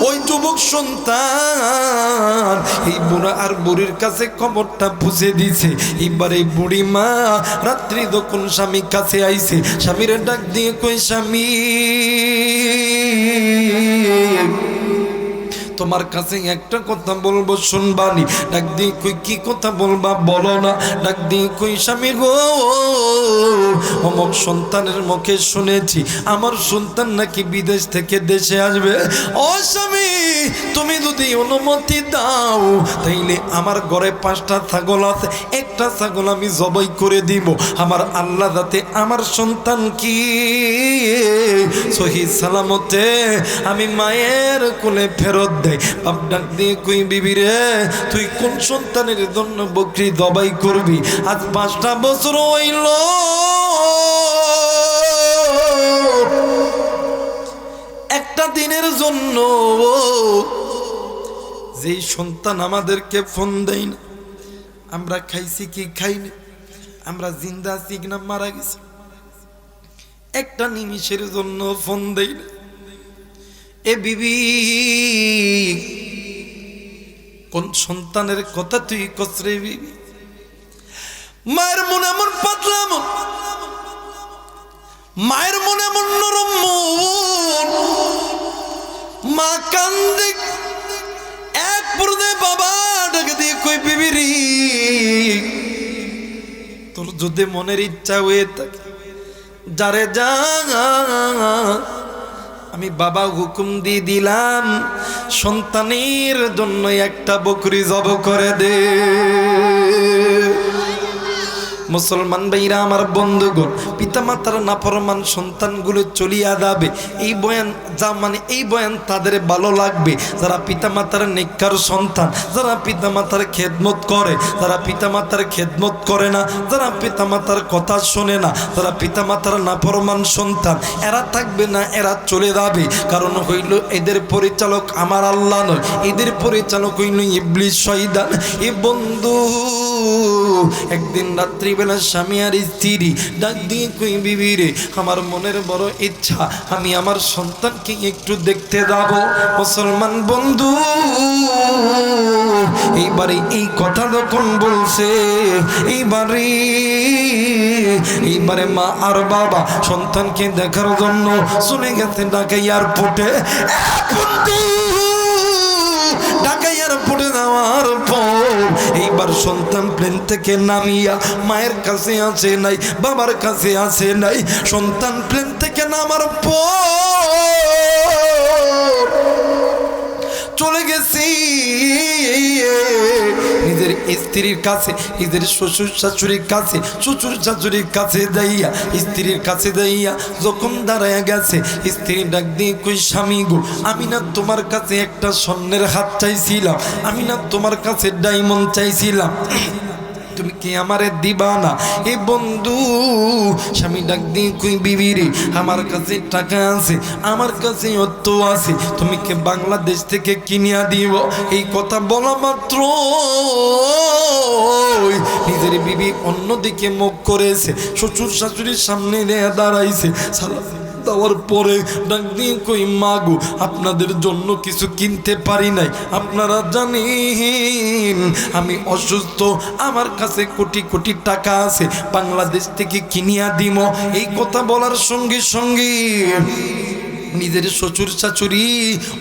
ওই যুবক সন্তান এই বুড়া আর বুড়ির কাছে খবরটা পৌঁছে দিছে। এবার এই বুড়ি মা রাত্রি যখন স্বামীর কাছে আইছে, স্বামীর ডাক দিয়ে কই, স্বামী তোমার কাছে একটা কথা বলবো, শুনবানি। ডাক দিয়ে কই, কি কথা বলবা বলো না। ডাক দিয়ে কই, স্বামী গো, অমুক সন্তানের মুখে শুনেছি আমার সন্তান নাকি বিদেশ থেকে দেশে আসবে। ও স্বামী, তুমি যদি অনুমতি দাও তাইলে আমার ঘরে 5টা ছাগল আছে, একটা ছাগল আমি জবাই করে দিব, আমার আল্লাহ যাতে আমার সন্তান কি সহি সালামতে আমি মায়ের কোলে ফেরত দেয়। বাপ ডাক দিয়ে কই, বিবি রে, তুই কোন সন্তানের জন্য বকরি জবাই করবি? আজ 5টা বছর হইল, একটা দিনের জন্য যেই সন্তান আমাদেরকে ফোন দেয় না, আমরা খাইছি কি খাইনি, আমরা জিন্দা আছি কিনা মারা গেছি, একটা নিমিষের জন্য ফোন দেয় না। এ বিবি, কোন সন্তানের কথা তুই কসরে বিবি? মায়ের মনে এমন পাতলা মন, মায়ের মনে এমন নরম মন, মা কান্দে। এক পর্যায়ে বাবা ডাকে দিয়ে কই, বিবি রে, তোর যদি মনের ইচ্ছা হয়ে থাকে যারে যা, আমি বাবা হুকুম দিয়ে দিলাম সন্তানের জন্য একটা বকরি জব করে দে। মুসলমান ভাইরা আমার বন্ধুগণ, পিতামাতার নাফরমান সন্তানগুলো চলিয়া যাবে, এই বয়ান যা মানে এই বয়ান তাদের ভালো লাগবে যারা পিতামাতার নেককার সন্তান, যারা পিতামাতার খেদমত করে, যারা পিতামাতার খেদমত করে না, যারা পিতামাতার কথা শোনে না, যারা পিতামাতার নাফরমান সন্তান, এরা থাকবে না, এরা চলে যাবে। কারণ হইল এদের পরিচালক আমার আল্লাহ নয়, এদের পরিচালক হইল ইবলিস শয়তান। এ বন্ধু, একদিন রাত্রিবেলা স্বামী আর স্ত্রী ডাক দিয়ে কই, বিবি রে, আমার মনের বড় ইচ্ছা আমি আমার সন্তানকে একটু দেখতে যাব। মুসলমান বন্ধু, এইবারে এই কথা যখন বলছে, এইবারে মা আর বাবা সন্তানকে দেখার জন্য চলে গেছে ঢাকা এয়ারপোর্টে। ঢাকা এয়ারপোর্টে যাওয়ার পর এইবার সন্তান প্লেন থেকে নামিয়া মায়ের কাছে আসে নাই, বাবার কাছে আসে নাই। সন্তান প্লেন থেকে নামার পর চলে গেছি নিজের স্ত্রীর কাছে, নিজের শ্বশুর শাশুড়ির কাছে, শ্বশুর শাশুড়ির কাছে যাইয়া, স্ত্রীর কাছে যাইয়া যখন দাঁড়ায়া গেছে, স্ত্রী ডাক দিয়ে কই স্বামী গো, আমি না তোমার কাছে একটা স্বর্ণের হাত চাইছিলাম, আমি না তোমার কাছে ডায়মন্ড চাইছিলাম, তুমি কি আমারে দিবা না? এ বন্ধু স্বামী ডাক দিয়ে কই বিবি রে, আমার কাছে টাকা আছে, আমার কাছে অর্থ আছে, তুমি কি বাংলাদেশ থেকে কিনিয়া দিব? এই কথা বলা মাত্র নিজের বিবি অন্যদিকে মুখ করেছে, শ্বশুর শাশুড়ির সামনে দাঁড়াইছে, সালাম দেওয়ার পরে ডাক দিয়ে কই মা গো, আপনাদের জন্য কিছু কিনতে পারি নাই, আপনারা জানেন আমি অসুস্থ, আমার কাছে কোটি কোটি টাকা আছে, বাংলাদেশ থেকে কিনিয়া দিব। এই কথা বলার সঙ্গে সঙ্গে নিজের শ্বশুর শাশুড়ি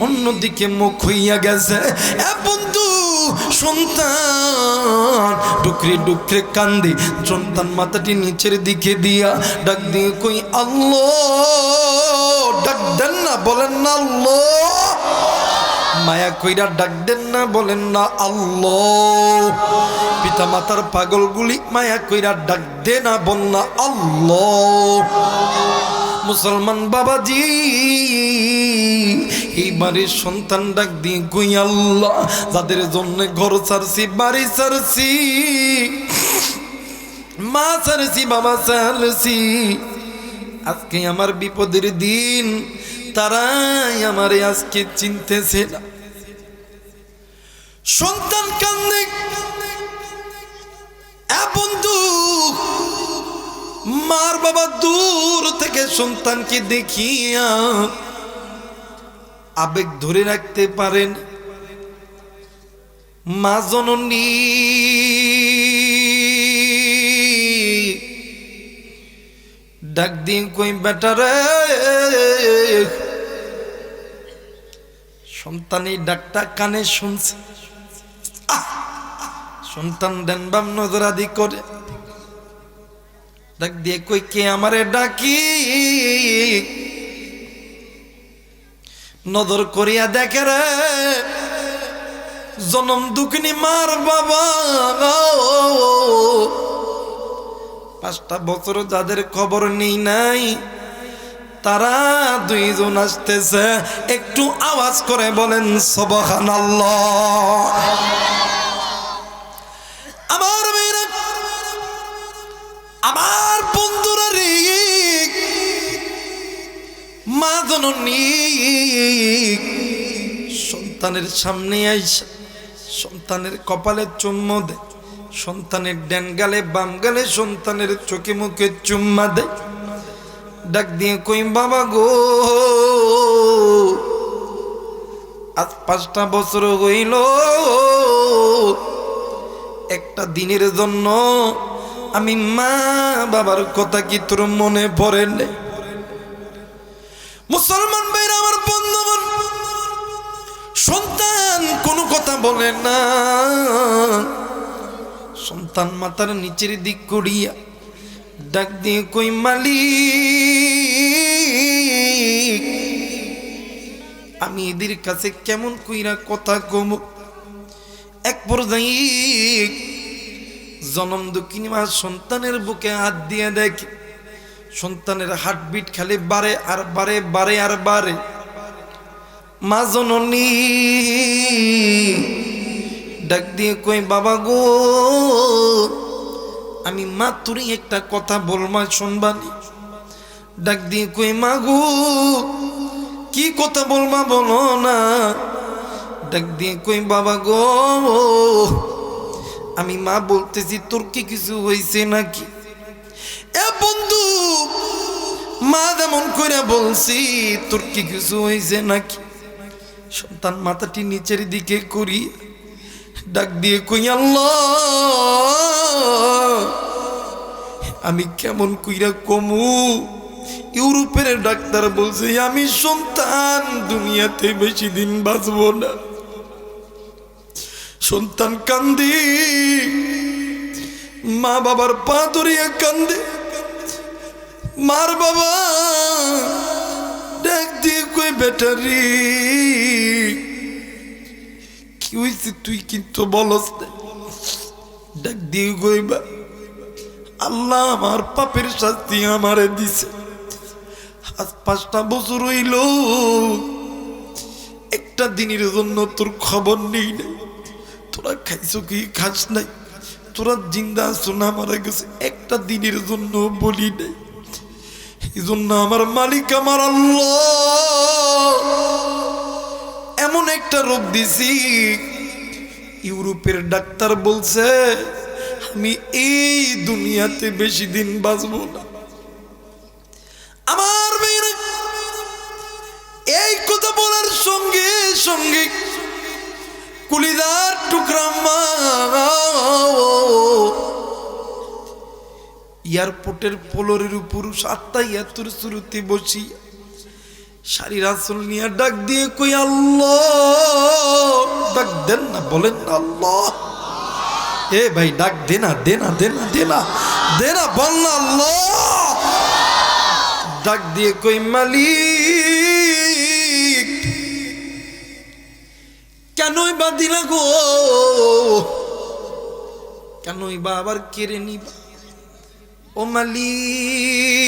অন্যদিকে মুখ হইয়া গেছে। বন্ধু সন্তান ডুকরে ডুকরে কান্দে, সন্তান মাথাটি নিচের দিকে দিয়া ডাক দিয়ে কই আল্লাহ, ডাক দেন না, বলেন না আল্লাহ, মায়া কইরা ডাক দেন না, বলেন না আল্লাহ। পিতা মাতার পাগলগুলি মায়া কইরা ডাক দে না, বল না আল্লাহ। মুসলমান বাবাজি এইবারে সন্তান ডাক দিয়ে কই আল্লাহ, যাদের জন্য ঘর ছাড়ছি, বাড়ি ছাড়ছি, মা ছাড়ছি, বাবা ছাড়ছি, আজকে আমার বিপদের দিন, তারাই আমারে আজকে চিনতেছে না। সন্তান কান্দে। বন্ধু মার বাবা দূর থেকে সন্তানকে দেখিয়া আবেগ ধরে রাখতে পারেন। মা জননী ডাক দিয়ে কই বেটা রে, সন্তান এই ডাকটা কানে শুনছে, সন্তান দেন বাম নজরাদি করে ডাক দিয়ে কই কে আমারে ডাকি? নজর করিয়া দেখে রে জনম দুঃখিনী মার বাবা, 5টা বছর যাদের খবর নেই নাই, তারা 2 জন আসতেছে, একটু আওয়াজ করে বলেন সুবহানাল্লাহ। আমার মেয়েরা, আমার বন্ধুরা রে, মা জননী সন্তানের সামনে আইসা সন্তানের কপালে চুম্মা দেয়, সন্তানের ডান গালে বাম গালে সন্তানের চোখে মুখে চুম্মা দেয়, ডাক দিয়ে কই বাবা গো, আজ 5টা বছর হইল, একটা দিনের জন্য আমি মা বাবার কথা কি তোর মনে পড়ে নেই? মুসলমান ভাইরা আমার বন্ধুগণ, সন্তান কোনো কথা বলে না, সন্তান মাথার নিচের দিক করিয়া ডাক দিয়ে কই মালিক, আমি এদের কাছে কেমন কইরা কথা কম? এক পর্যায়ে জনম দুঃখিনী মা সন্তানের বুকে হাত দিয়ে দেখে সন্তানের হার্টবিট খালি বাড়ে আর বাড়ে, বাড়ে আর বাড়ে। মা জননী ডাক দিয়ে কই বাবা গো, আমি মাত্রই একটা কথা বলমা, শুনবানি? ডাক দিয়ে কই মা গো, কি কথা বলমা বলো না? ডাক দিয়ে কই বাবা গো, আমি মা বলতেছি তোর কি কিছু হয়েছে নাকি? এ বন্ধু মা যেমন করে বলছি তোর কি কিছু হয়েছে নাকি? সন্তান মাথাটি নিচের দিকে করি ডাক দিয়ে কই আল্লাহ, আমি কেমন কইরা কমু? ইউরোপের ডাক্তার বলছে আমি সন্তান দুনিয়াতে বেশি দিন বাঁচবো না। সন্তান কান্দে, মা বাবার পা ধরিয়া কান্দে, মার বাবা ডাক দিয়ে কই বেটারি কি হয়েছে তুই কিন্তু বলস না। ডাক দিয়ে কইবা, আল্লাহ আমার পাপের শাস্তি আমারে দিছে। আজ 5টা বছর হইল, একটা দিনের জন্য তোর খবর নেই নাই। তোরা খাইছো কি খাস নাই, তোরা জিন্দা আছো না মারা গেছে, একটা দিনের জন্য বলি নাই। এই জন্য আমার মালিক আমার আল্লাহ এমন একটা রোগ দিছি, ইউরোপের ডাক্তার বলছে আমি এই দুনিয়াতে বেশি দিন বাঁচব না। আমার মেয়েরা এই কথা বলার সঙ্গে সঙ্গে কুলিদার টুকরা মা এয়ারপোর্টের পোলরের উপর 7টা ইয়াতুর শুরুতে বসি শাড়ির আঁচল নিয়ে ডাক দিয়ে কই আল্লাহ, ডাক দেন না, বলেন না আল্লাহ। এ ভাই ডাক দে না, দে না, দে না, দে না, দে না, বল না আল্লাহ। ডাক দিয়ে কই মালিক কেনই বা দিলা গো, কেনই বা আবার কেড়ে নিবা। ও মালিক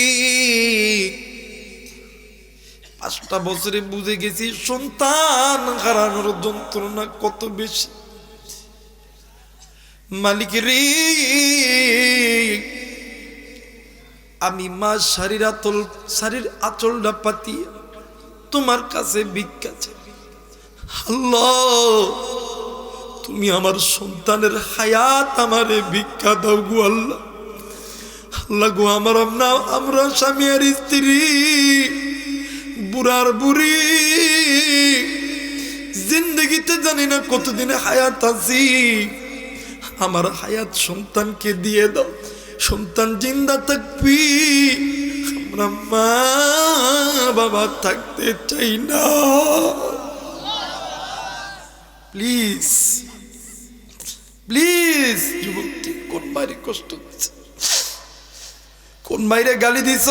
5টা বছরে বুঝে গেছি সন্তান হারানোর যন্ত্রণা কত বেশি। মালিক রে, আমি মা শাড়ির আঁচলটা পাতিয়া তোমার কাছে ভিক্ষা চাই। আল্লাহ তুমি আমার সন্তানের হায়াত আমারে ভিক্ষা দাও গো আল্লাহ। আল্লাহ গো আমরা স্বামী আর স্ত্রী, বুড়ার বুড়ি, জিন্দগিতে জানি না কতদিনে হায়াত আছি। আমার হায়াত সন্তানকে দিয়ে দাও, সন্তান জিন্দা থাকবি, আমরা মা বাবা থাকতে চাই না। প্লিজ প্লিজ যুবকটি, কোন মায়ের কষ্ট দিচ্ছে, কোন মায়ের গালি দিছ?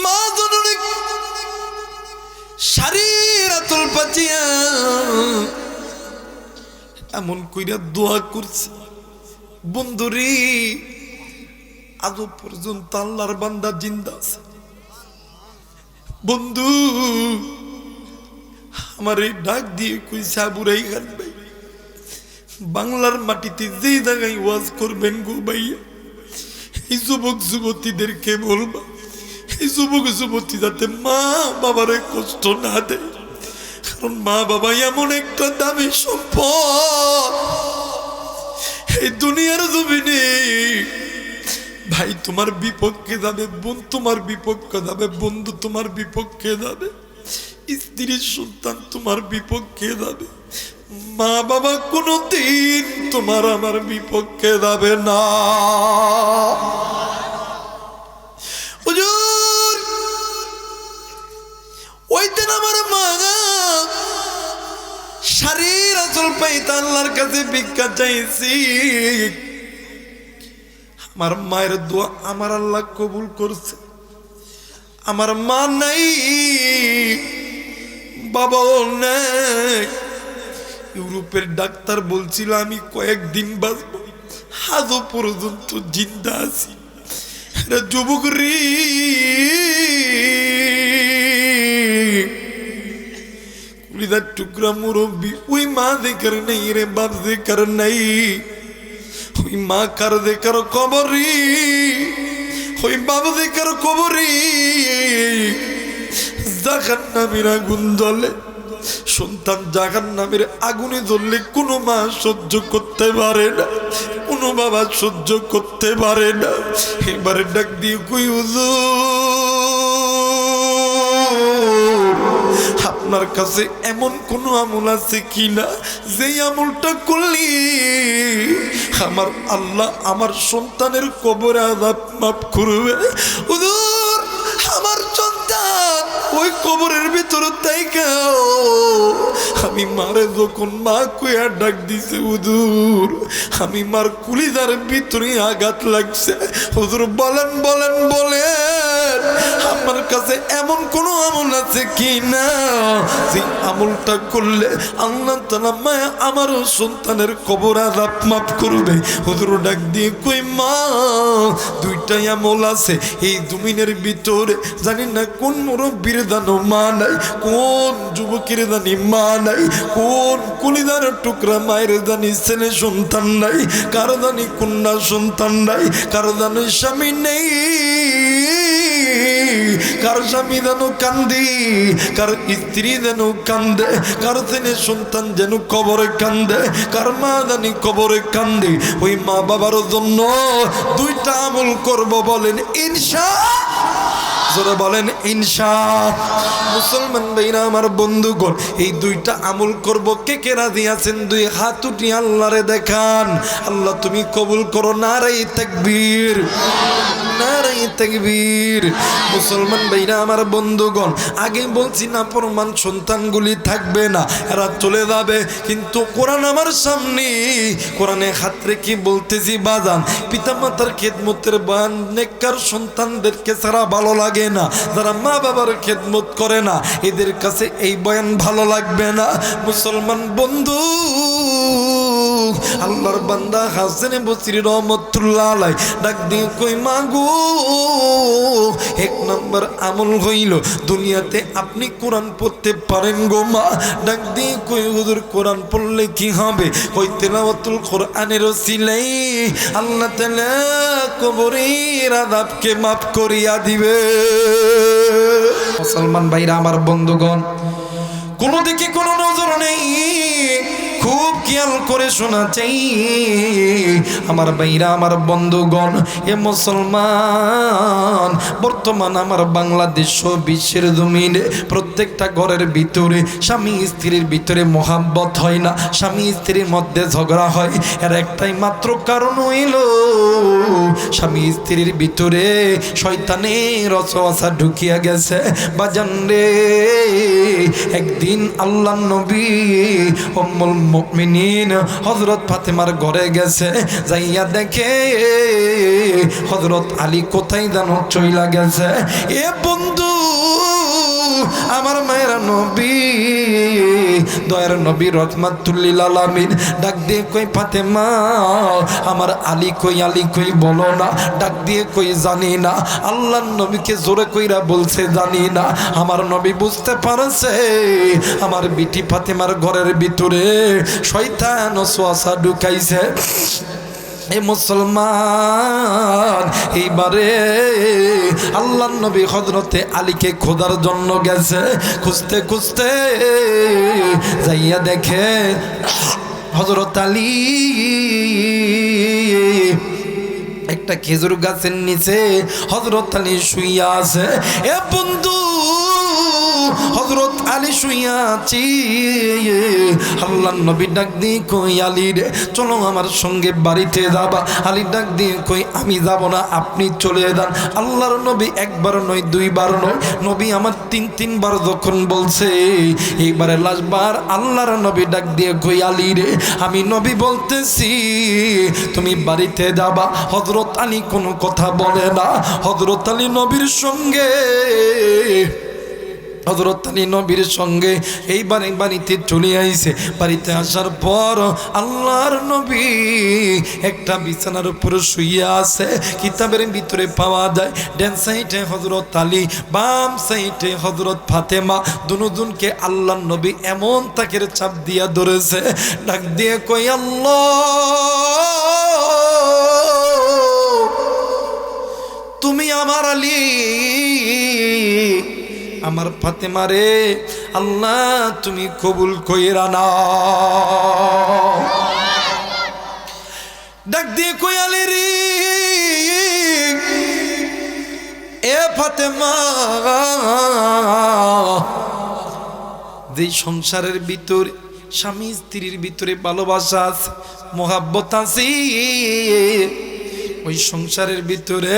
মা জননী শাড়ির আঁচল পাচিয়া এমন কইরা দোয়া করছে, বন্ধুরি আজও পর্যন্ত আল্লাহর বান্দা জিন্দা আছে। বন্ধু আমার এই ডাক দিয়ে কইছে বুড়াই খান ভাই, বাংলার মাটিতে যে জায়গায় ওয়াজ করবেন গো ভাইয়া, এই যুবক যুবতীদেরকে বলবা, এই যুবক যুবতী যাতে মা বাবারে কষ্ট না দেয়। কারণ মা বাবা এমন একটা দামি সম্পদ এই দুনিয়ার জমিনে। ভাই তোমার বিপক্ষে যাবে, বোন তোমার বিপক্ষে যাবে, বন্ধু তোমার বিপক্ষে যাবে, স্ত্রীর সন্তান তোমার বিপক্ষে যাবে, মা বাবা কোনোদিন তোমার আমার বিপক্ষে যাবে না। হুজুর ওই দিন আমার মা শাড়ির আঁচল পাইতে আল্লাহর কাছে ভিক্ষা চাইছি, আমার মায়ের দোয়া আমার আল্লাহ কবুল করছে। আমার মা নাই, বাবাও নাই। ইউরোপের ডাক্তার বলছিল আমি কয়েকদিন বাঁচবো, আজও পর্যন্ত জিন্দা আছি। যুবক রে, কুলিদার টুকরা মুরব্বী, ওই মা দেখার নেই রে, বাপ দেখার নাই। ওই মা কার দেখার কবরি, ওই বাপ দেখার কবরি, জাহান্নামের আগুন জ্বলে। সন্তান জাহান্নামের আগুনে জ্বললে কোনো মা সহ্য করতে পারে না, কোনো বাবা সহ্য করতে পারে না। এবারে ডাক দিয়ে কই হুজুর আপনার কাছে এমন কোন আমল আছে কিনা যে আমলটা করলি আমার আল্লাহ আমার সন্তানের কবরে আযাব মাফ করবে? হুজুর আমার সন্তান ওই কবরের ভিতরে তাইকাও আমি আমি মারে যখন মা কইয়া ডাক দিছে হুজুর, আমি মার কুলিদার ভিতরে আঘাত লাগছে। হুজুর বলেন বলেন বলেন, আমার কাছে এমন কোন আমল আছে কি না যে আমলটা করলে আল্লাহ তাআলা মায়া আমার সন্তানের কবর আযাব মাফ করবে? হুজুর ডাক দিয়ে কই মা, দুইটাই আমল আছে এই জমিনের ভিতরে, জানি না কোন মুরব্বীর দানো মা নাই, কোন যুবকের জানি মা নাই, কোন কুলিদার টুকরা মায়ের জানি ছেলে সন্তান নাই, কারো জানি কন্যা সন্তান নাই, কারো জানি স্বামী নেই, কার স্বামী যেন কান্দি, কার স্ত্রী যেন কান্দে, কার ছেলে সন্তান যেন কবরে কান্দে, কার মা জানি কবরে কান্দে। ওই মা বাবার জন্য দুইটা আমল করব, বলেন ইনশাআল্লাহ, জোরে বলেন ইনশাআল্লাহ। মুসলমান ভাইরা আমার বন্ধুগণ, এই দুইটা আমল করব, কে কে রাজি আছেন? দুই হাত উঠিয়ে আল্লাহরে দেখান। আল্লাহ তুমি কবুল করো, নারে তাকবীর, নারে তাকবীর। মুসলমান ভাইরা আমার বন্ধুগণ, আগে বলছি না প্রমাণ সন্তানগুলি থাকবে না, এরা চলে যাবে, কিন্তু কোরআন আমার সামনে, কোরআনে হাত রেখে বলতেছি বাজান, পিতামাতার খেদমতের বান নেককার সন্তানদেরকে ছাড়া ভালো লাগে না। যারা মা বাবার খেদমত করে না, এদের কাছে এই বয়ান ভালো লাগবে না। মুসলমান বন্ধু, আল্লাহর বান্দা হাসান বসরি রহমাতুল্লাহ আলাই ডাক দিয়ে কই মাগো, এক নম্বর আমল হইল দুনিয়াতে আপনি কোরআন পড়তে পারেন গো মা। ডাক দিয়ে কই হুজুর কোরআন পড়লে কি হবে? কই তেলাওয়াতুল কোরআনের ওসিলাই আল্লাহ তাআলা কবরের আযাবকে মাফ করিয়া দিবে। মুসলমান ভাইরা আমার বন্ধুগণ, কোনো দিকে কোনো নজর নেই, খুব খেয়াল করে শোনা চাই আমার ভাইরা আমার বন্ধুগণ। এ মুসলমান, বর্তমান আমার বাংলাদেশ বিশ্বের জমিনে প্রত্যেকটা ঘরের ভিতরে স্বামী স্ত্রীর ভিতরে মোহাব্বত হয় না, স্বামী স্ত্রীর মধ্যে ঝগড়া হয়। এর একটাই মাত্র কারণ হইল স্বামী স্ত্রীর ভিতরে শয়তানের ওয়াসওয়াসা ঢুকিয়া গেছে। বাজান রে, একদিন আল্লাহর নবী উম্মুল মুমিনিন হযরত ফাতেমার ঘরে গেছে, যাইয়া দেখে হযরত আলী কোথায় জানো চইলা গেছে। এ বন্ধু, আমার মায়ের নবী, দয়ার নবী রহমাতুল লিল আলামিন ডাক দিয়ে কই ফাতেমা, আমার আলী কই, আলী কই বলো না। ডাক দিয়ে কই জানি না। আল্লাহর নবীকে জোরে কইরা বলছে জানি না। আমার নবী বুঝতে পারছে আমার বিটি ফাতেমার ঘরের ভিতরে শয়তান ওয়াসওয়াসা ঢুকাইছে। এ মুসলমান, এইবারে আল্লাহর নবী হযরতে আলীকে খোঁজার জন্য গেছে। খুঁজতে খুঁজতে যাইয়া দেখে হযরত আলী একটা খেজুর গাছের নিচে হযরত আলী শুইয়া আছে। এ বন্ধু, হযরত আলী শুইয়া আছি। আল্লাহর নবী ডাক দিয়ে কই আলী রে, চলো আমার সঙ্গে বাড়িতে যাবা। আলী ডাক দিয়ে কই আমি যাব না, আপনি চলে যান। আল্লাহর নবী একবার নয়, দুইবার নয়, নবী আমার তিনবার যখন বলছে, এইবারে লাস্টবার আল্লাহর নবী ডাক দিয়ে কই আলী রে, আমি নবী বলতেছি তুমি বাড়িতে যাবা। হযরত আলী কোনো কথা বলে না। হযরত আলী নবীর সঙ্গে, হযরত আলী নবীর সঙ্গে এইবারে বাড়িতে চলে আইছে। বাড়িতে আসার পর আল্লাহর নবী একটা বিছানার উপরে শুয়ে আছে। কিতাবের ভিতরে পাওয়া যায় ডান সাইডে হযরত আলী, বাম সাইডে হযরত ফাতেমা। দুজনকে আল্লাহর নবী এমন তাকের চাপ দিয়া ধরেছে, ডাক দিয়ে কই আল্লাহ, তুমি আমার আলী, আমার ফাতেমা রে, আল্লাহ তুমি কবুল কইরা নাও। ডাক দিয়ে কই আলী রে, এ ফাতেমা, যে সংসারের ভিতরে স্বামী স্ত্রীর ভিতরে ভালোবাসা আছে, মোহাব্বত আছে, ওই সংসারের ভিতরে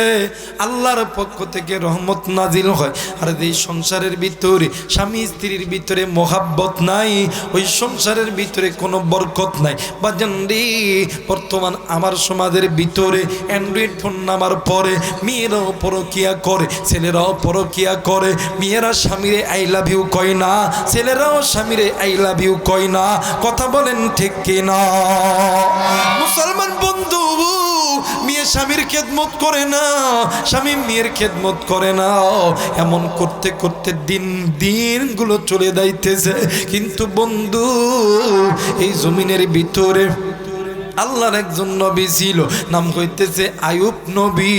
আল্লাহর পক্ষ থেকে রহমত নাজিল হয়। আর এই সংসারের ভিতরে স্বামী স্ত্রীর ভিতরে মোহাব্বত নাই, ওই সংসারের ভিতরে কোনো বরকত নাই। বাজানরি বর্তমান আমার সমাজের ভিতরে অ্যান্ড্রয়েড ফোন নামার পরে মেয়েরাও পরকিয়া করে, ছেলেরাও পরকিয়া করে। মেয়েরা স্বামীরে আই লাভ ইউ কয় না, ছেলেরাও স্বামীরে আই লাভ ইউ কয় না। কথা বলেন ঠিক কিনা? মুসলমান বন্ধু, মেয়ে স্বামীর খেদমত করে না, স্বামী মেয়ের খেদমত করে না। এমন করতে করতে দিনগুলো চলে যাইতেছে। কিন্তু বন্ধু, এই জমিনের ভিতরে আল্লাহর একজন নবী ছিল, নাম হইতেছে আয়ুব নবী।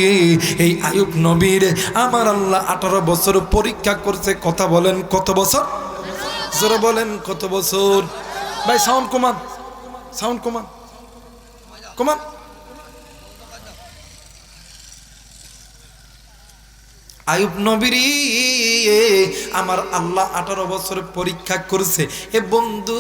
এই আয়ুব নবীর আমার আল্লাহ 18 বছর পরীক্ষা করছে। কথা বলেন কত বছর? জোরে বলেন কত বছর? ভাই সাউন্ড কমান, সাউন্ড কমান, কমান। আয়ুব নবীর আমার আল্লাহ 18 বছর পরীক্ষা করছে। এ বন্ধু,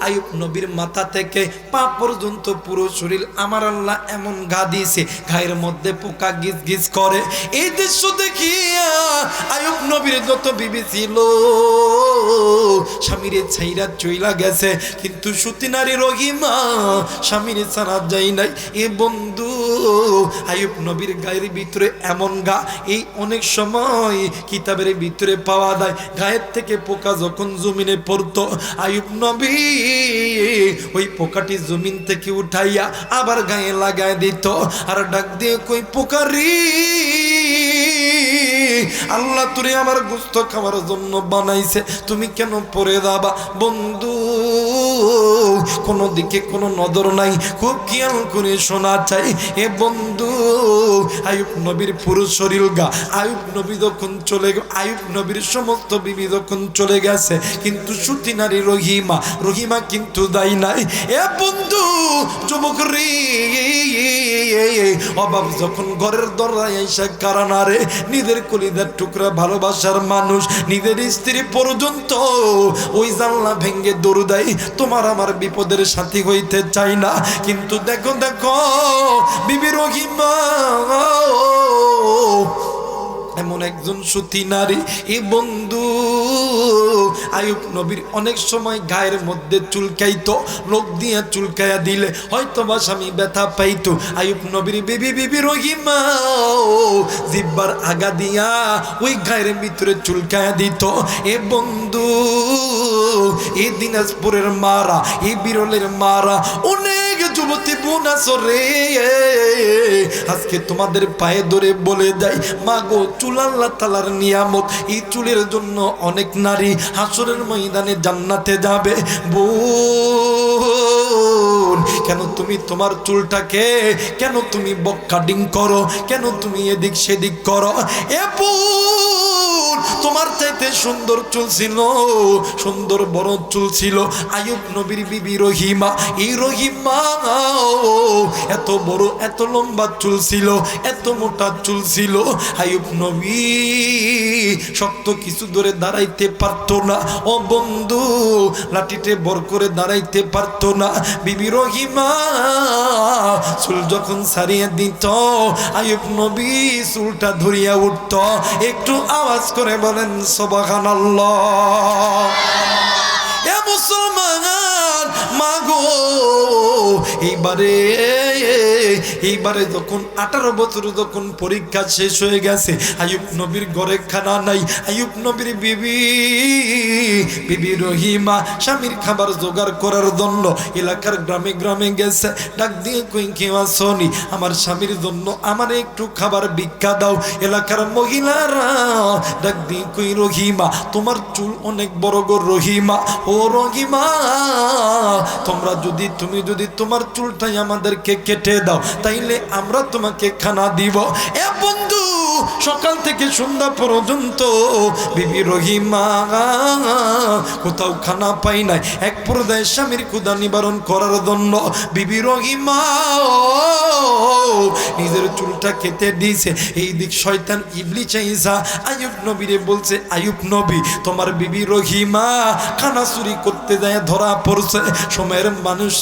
আয়ুব নবীর মাথা থেকে পা পর্যন্ত পুরো শরীর আমার আল্লাহ এমন ঘা দিয়েছে, ঘায়ের মধ্যে পোকা গিজ গিজ করে। এই দৃশ্য দেখিয়া আয়ুব নবীর যত বিবি ছিল স্বামীরে ছাইরা চইলা গেছে, কিন্তু সতী নারী রহিমা স্বামীরে ছাড়া যায় নাই। এ বন্ধু, আয়ুব নবীর গায়ের ভিতরে এমন গা, এই অনেক সময় কিতাবের ভিতরে পাওয়া যায়, গায়ের থেকে পোকা যখন জমিনে পড়তো, আয়ুব নবী ওই পোকাটি জমিন থেকে উঠাইয়া আবার গায়ে লাগায় দিত, আর ডাক দিয়ে কই পোকারি, আল্লাহ তোরে আমার গোস্ত খাওয়ার জন্য বানাইছে, তুমি কেন পড়ে যাবা? বন্ধু, কোনো দিকে কোনো নজর নাই, খুব খেয়াল করে শোনা চাই। এ বন্ধু, আয়ুব নবীর পুরো শরীর গা, আয়ুব নবী যখন চলে, আয়ুব নবীর সমস্ত বিবি যখন চলে গেছে, কিন্তু সতী নারী রহিমা কিন্তু দায়ী নাই। এ বন্ধু, যুবক রে, অভাব যখন ঘরের দরজায় এসে কারানা রে, নিজের কলিজার টুকরা ভালোবাসার মানুষ, নিজের স্ত্রী পর্যন্ত ওই জানলা ভেঙ্গে দৌড় দেয়, তোমার আমার বিপদের সাথী হইতে চাই না। কিন্তু দেখো দেখো বিবি রহিমা এমন একজন সতী নারী। এই বন্ধু, আয়ুব নবীর অনেক সময় গায়ের মধ্যে চুলকাইতো, লোক দিয়ে চুলকাইয়া দিলে হয়তো বা স্বামী ব্যথা পাইতো। আয়ুব নবীর বিবি রহিমা জিব্বার আগা দিয়া ওই গায়ের ভিতরে চুলকাইয়া দিত। এ বন্ধু, এই দিনাজপুরের মারা, এই বিরলের মারা অনেক যুবতী বোন আছো রে, আজকে তোমাদের পায়ে ধরে বলে দেয়, মা গো, চুল আল্লাহ তাআলার নিয়ামত, এই চুলের জন্য অনেক নারী হাসরের ময়দানে জান্নাতে যাবে। বোন, কেন তুমি তোমার চুলটাকে, কেন তুমি বক কাটিং করো, কেন তুমি এদিক সেদিক করো? এ বোন, তোমার চাইতে সুন্দর চুল ছিল, সুন্দর বড় চুল ছিল আয়ুব নবীর বিবি রহিমা। এই রহিমা এত বড় এত লম্বা চুল ছিল, এত মোটা চুল ছিল, আয়ুব নবী শক্ত কিছু ধরে দাঁড়াইতে পারতো না। ও বন্ধু, লাঠিতে বর করে দাঁড়াইতে পারতো না। বিবি রহিমা চুল যখন ছাড়িয়ে দিত, আয়ুব নবী চুলটা ধরিয়া উঠত। একটু আওয়াজ করে বলেন সুবহানাল্লাহ। এ মুসলমান মাগো, এইবারে যখন 18 বছর যখন পরীক্ষা শেষ হয়ে গেছে, আয়ুব নবীর ঘরে খানা নাই। আয়ুব নবীর বিবি রহিমা স্বামীর খাবার জোগাড় করার জন্য এলাকার গ্রামে গ্রামে গেছে। ডাক দিয়ে কই, কেউ আসনি, আমার স্বামীর জন্য আমার একটু খাবার ভিক্ষা দাও। এলাকার মহিলারা ডাক দিয়ে কই, রহিমা, তোমার চুল অনেক বড় গো রহিমা, ও রহিমা, তুমি যদি তোমার চুলটাই আমাদেরকে কেটে দাও, তাইলে আমরা তোমাকে খানা দিব। এ বন্ধু, সকাল থেকে সন্ধ্যা পর্যন্ত বিবি রহিমা কোথাও খানা পাই নাই। এক পর্যায়ে স্বামীর ক্ষুধা নিবারণ করার জন্য বিবি রহিমা নিজের চুলটা কেটে দিয়েছে। এই দিক শয়তান ইবলিস ঈসা আয়ুব নবীরে বলছে, আয়ুব নবী, তোমার বিবি রহিমা খানা চুরি করতে যায় ধরা পড়ছে। সময়ের মানুষ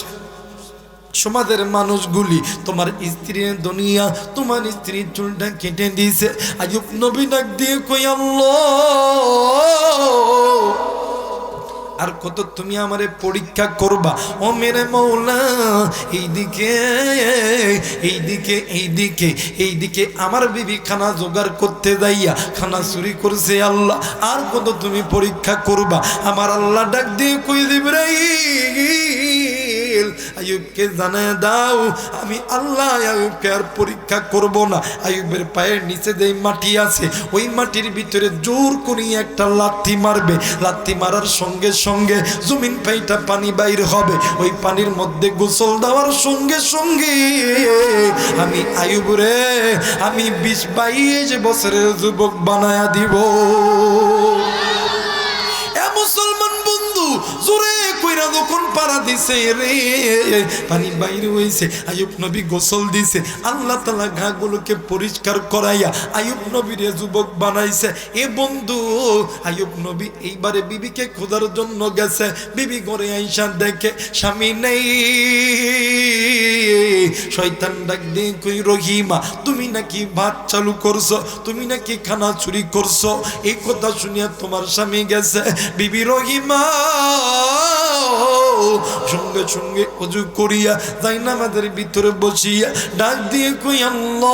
সমাজের মানুষগুলি তোমার স্ত্রীর দুনিয়া তোমার স্ত্রীর চুলটা কেটে দিয়েছে। আইয়ুব নবী ডাক দিয়ে কই আল্লাহ আর কত তুমি আমারে পরীক্ষা করবা ও মেরে মৌলা। এইদিকে এইদিকে এইদিকে এইদিকে আমার বিবি খানা জোগাড় করতে যাইয়া খানা চুরি করছে আল্লাহ, আর কত তুমি পরীক্ষা করবা। আমার আল্লাহ ডাক দিয়ে কই জিবরাইল আইয়ুবকে জানায় দাও আমি আল্লাহ আইয়ুবকে আর পরীক্ষা করব না। আইয়ুবের পায়ের নিচে যেই মাটি আছে ওই মাটির ভিতরে জোর করে একটা লাথি মারবে, লাথি মারার সঙ্গে সঙ্গে জমিন পাইটা পানি বাইর হবে। ওই পানির মধ্যে গোসল দেওয়ার সঙ্গে সঙ্গে আমি আইয়ুব রে আমি 20-22 বছরের যুবক বানায়া দিব। মুসলমান বন্ধু জোরে কইরা যখন পাড়া দিছে রে পানি বাইরে হইছে, আইয়ুব নবী গোসল দিছে। আল্লাহ তাআলা ঘাগুলোকে পরিষ্কার করাইয়া আইয়ুব নবীরে যুবক বানাইছে। এ বন্ধু আইয়ুব নবী এইবারে বিবিকে খোঁজার জন্য গেছে। বিবি ঘরে আইসা দেখে স্বামী নেই। শয়তান ডাক দিয়ে কই রহিমা তুমি নাকি ভাত চালু করছো, তুমি নাকি খানা চুরি করছো। এই কথা শুনিয়া তোমার স্বামী গেছে। বিবি রহিমা সঙ্গে সঙ্গে ওযু করিয়া যাই নামাজের ভিতরে বসিয়া ডাক দিয়ে কই আল্লাহ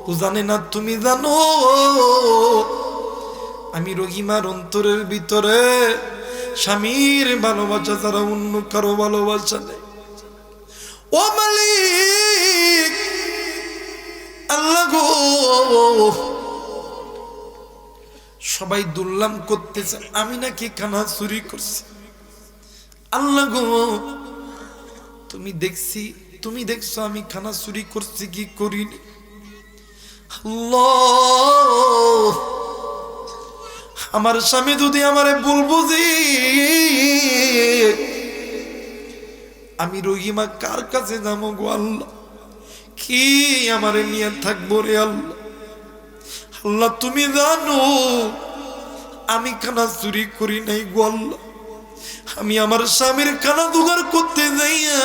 ও জানে না তুমি জানো আমি রহিমার অন্তরের ভিতরে স্বামীর ভালোবাসা ছাড়া অন্য কারো ভালোবাসা নেই। ও মালিক আল্লাহ গো সবাই দুর্লাম করতেছে আমি নাকি খানা চুরি করছি। আল্লাহ গো তুমি দেখছো আমি খানা চুরি করছি কি করিনি। আল্লাহ আমার স্বামী যদি আমারে ভুল বুঝি আমি রহিমা কার কাছে যাবো গো আল্লাহ, কি আমারে নিয়ে থাকবো রে আল্লাহ। আল্লাহ তুমি জানো আমি খানা চুরি করি নাই গো আল্লাহ, আমি আমার স্বামীর খানা জোগাড় করতে যাইয়া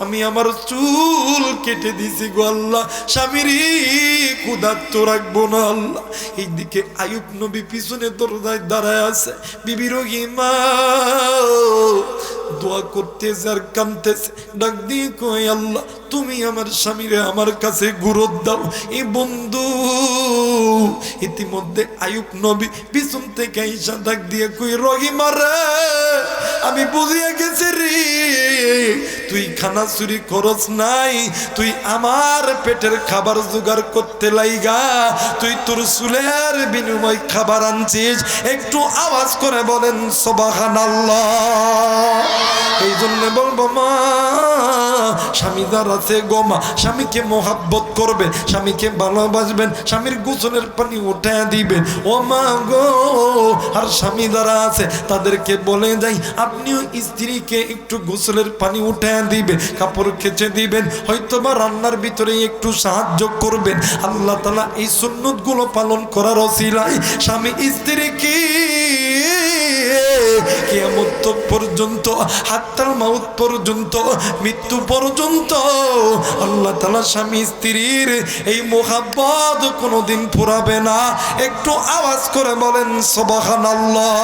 আমি আমার চুল কেটে দিছি গো আল্লাহ, স্বামীর ক্ষুধার্ত রাখবো না আল্লাহ। এইদিকে আইয়ুব নবী পিছনে দরজায় দাঁড়ায় আছে। বিবি রহিমা দোয়া করতেছে আর কাঁদতেছে, ডাক দিয়ে কই আল্লাহ তুমি আমার স্বামীরে আমার কাছে গুরুত দাও। এই বন্ধু ইতিমধ্যে আইয়ুব নবী পিছন থেকে আইসা ডাক দিয়ে কই রহিমা রে আমি বুঝিয়া গেছি রে তুই খানা চুরি করস নাই, তুই আমার পেটের খাবার জোগাড় করতে লাইগা তুই তোর চুলের বিনিময় খাবার আনছিস। একটু আওয়াজ করে বলেন সুবহানাল্লাহ। এই জন্য বলবো মা স্বামী যার আছে গো মা স্বামীকে মোহাব্বত করবেন, স্বামীকে ভালোবাসবেন, স্বামীর গোসলের পানি উঠায় দিবেন ও মা গো। আর স্বামী যারা আছে তাদেরকে বলে যাই আপনিও স্ত্রীকে একটু গোসলের পানি উঠায় দিবেন, কাপড় কেচে দিবেন, হয়তো বা রান্নার ভিতরে একটু সাহায্য করবেন। আল্লাহ তাআলা এই সুন্নতগুলো পালন করার ওসিলায় স্বামী স্ত্রীকে কিয়ামত পর্যন্ত হাত্তাল মাউত পর্যন্ত মৃত্যু পর্যন্ত আল্লাহ তাআলা স্বামী স্ত্রীর এই মোহাব্বত কোনোদিন ফুরাবে না। একটু আওয়াজ করে বলেন সুবহানাল্লাহ।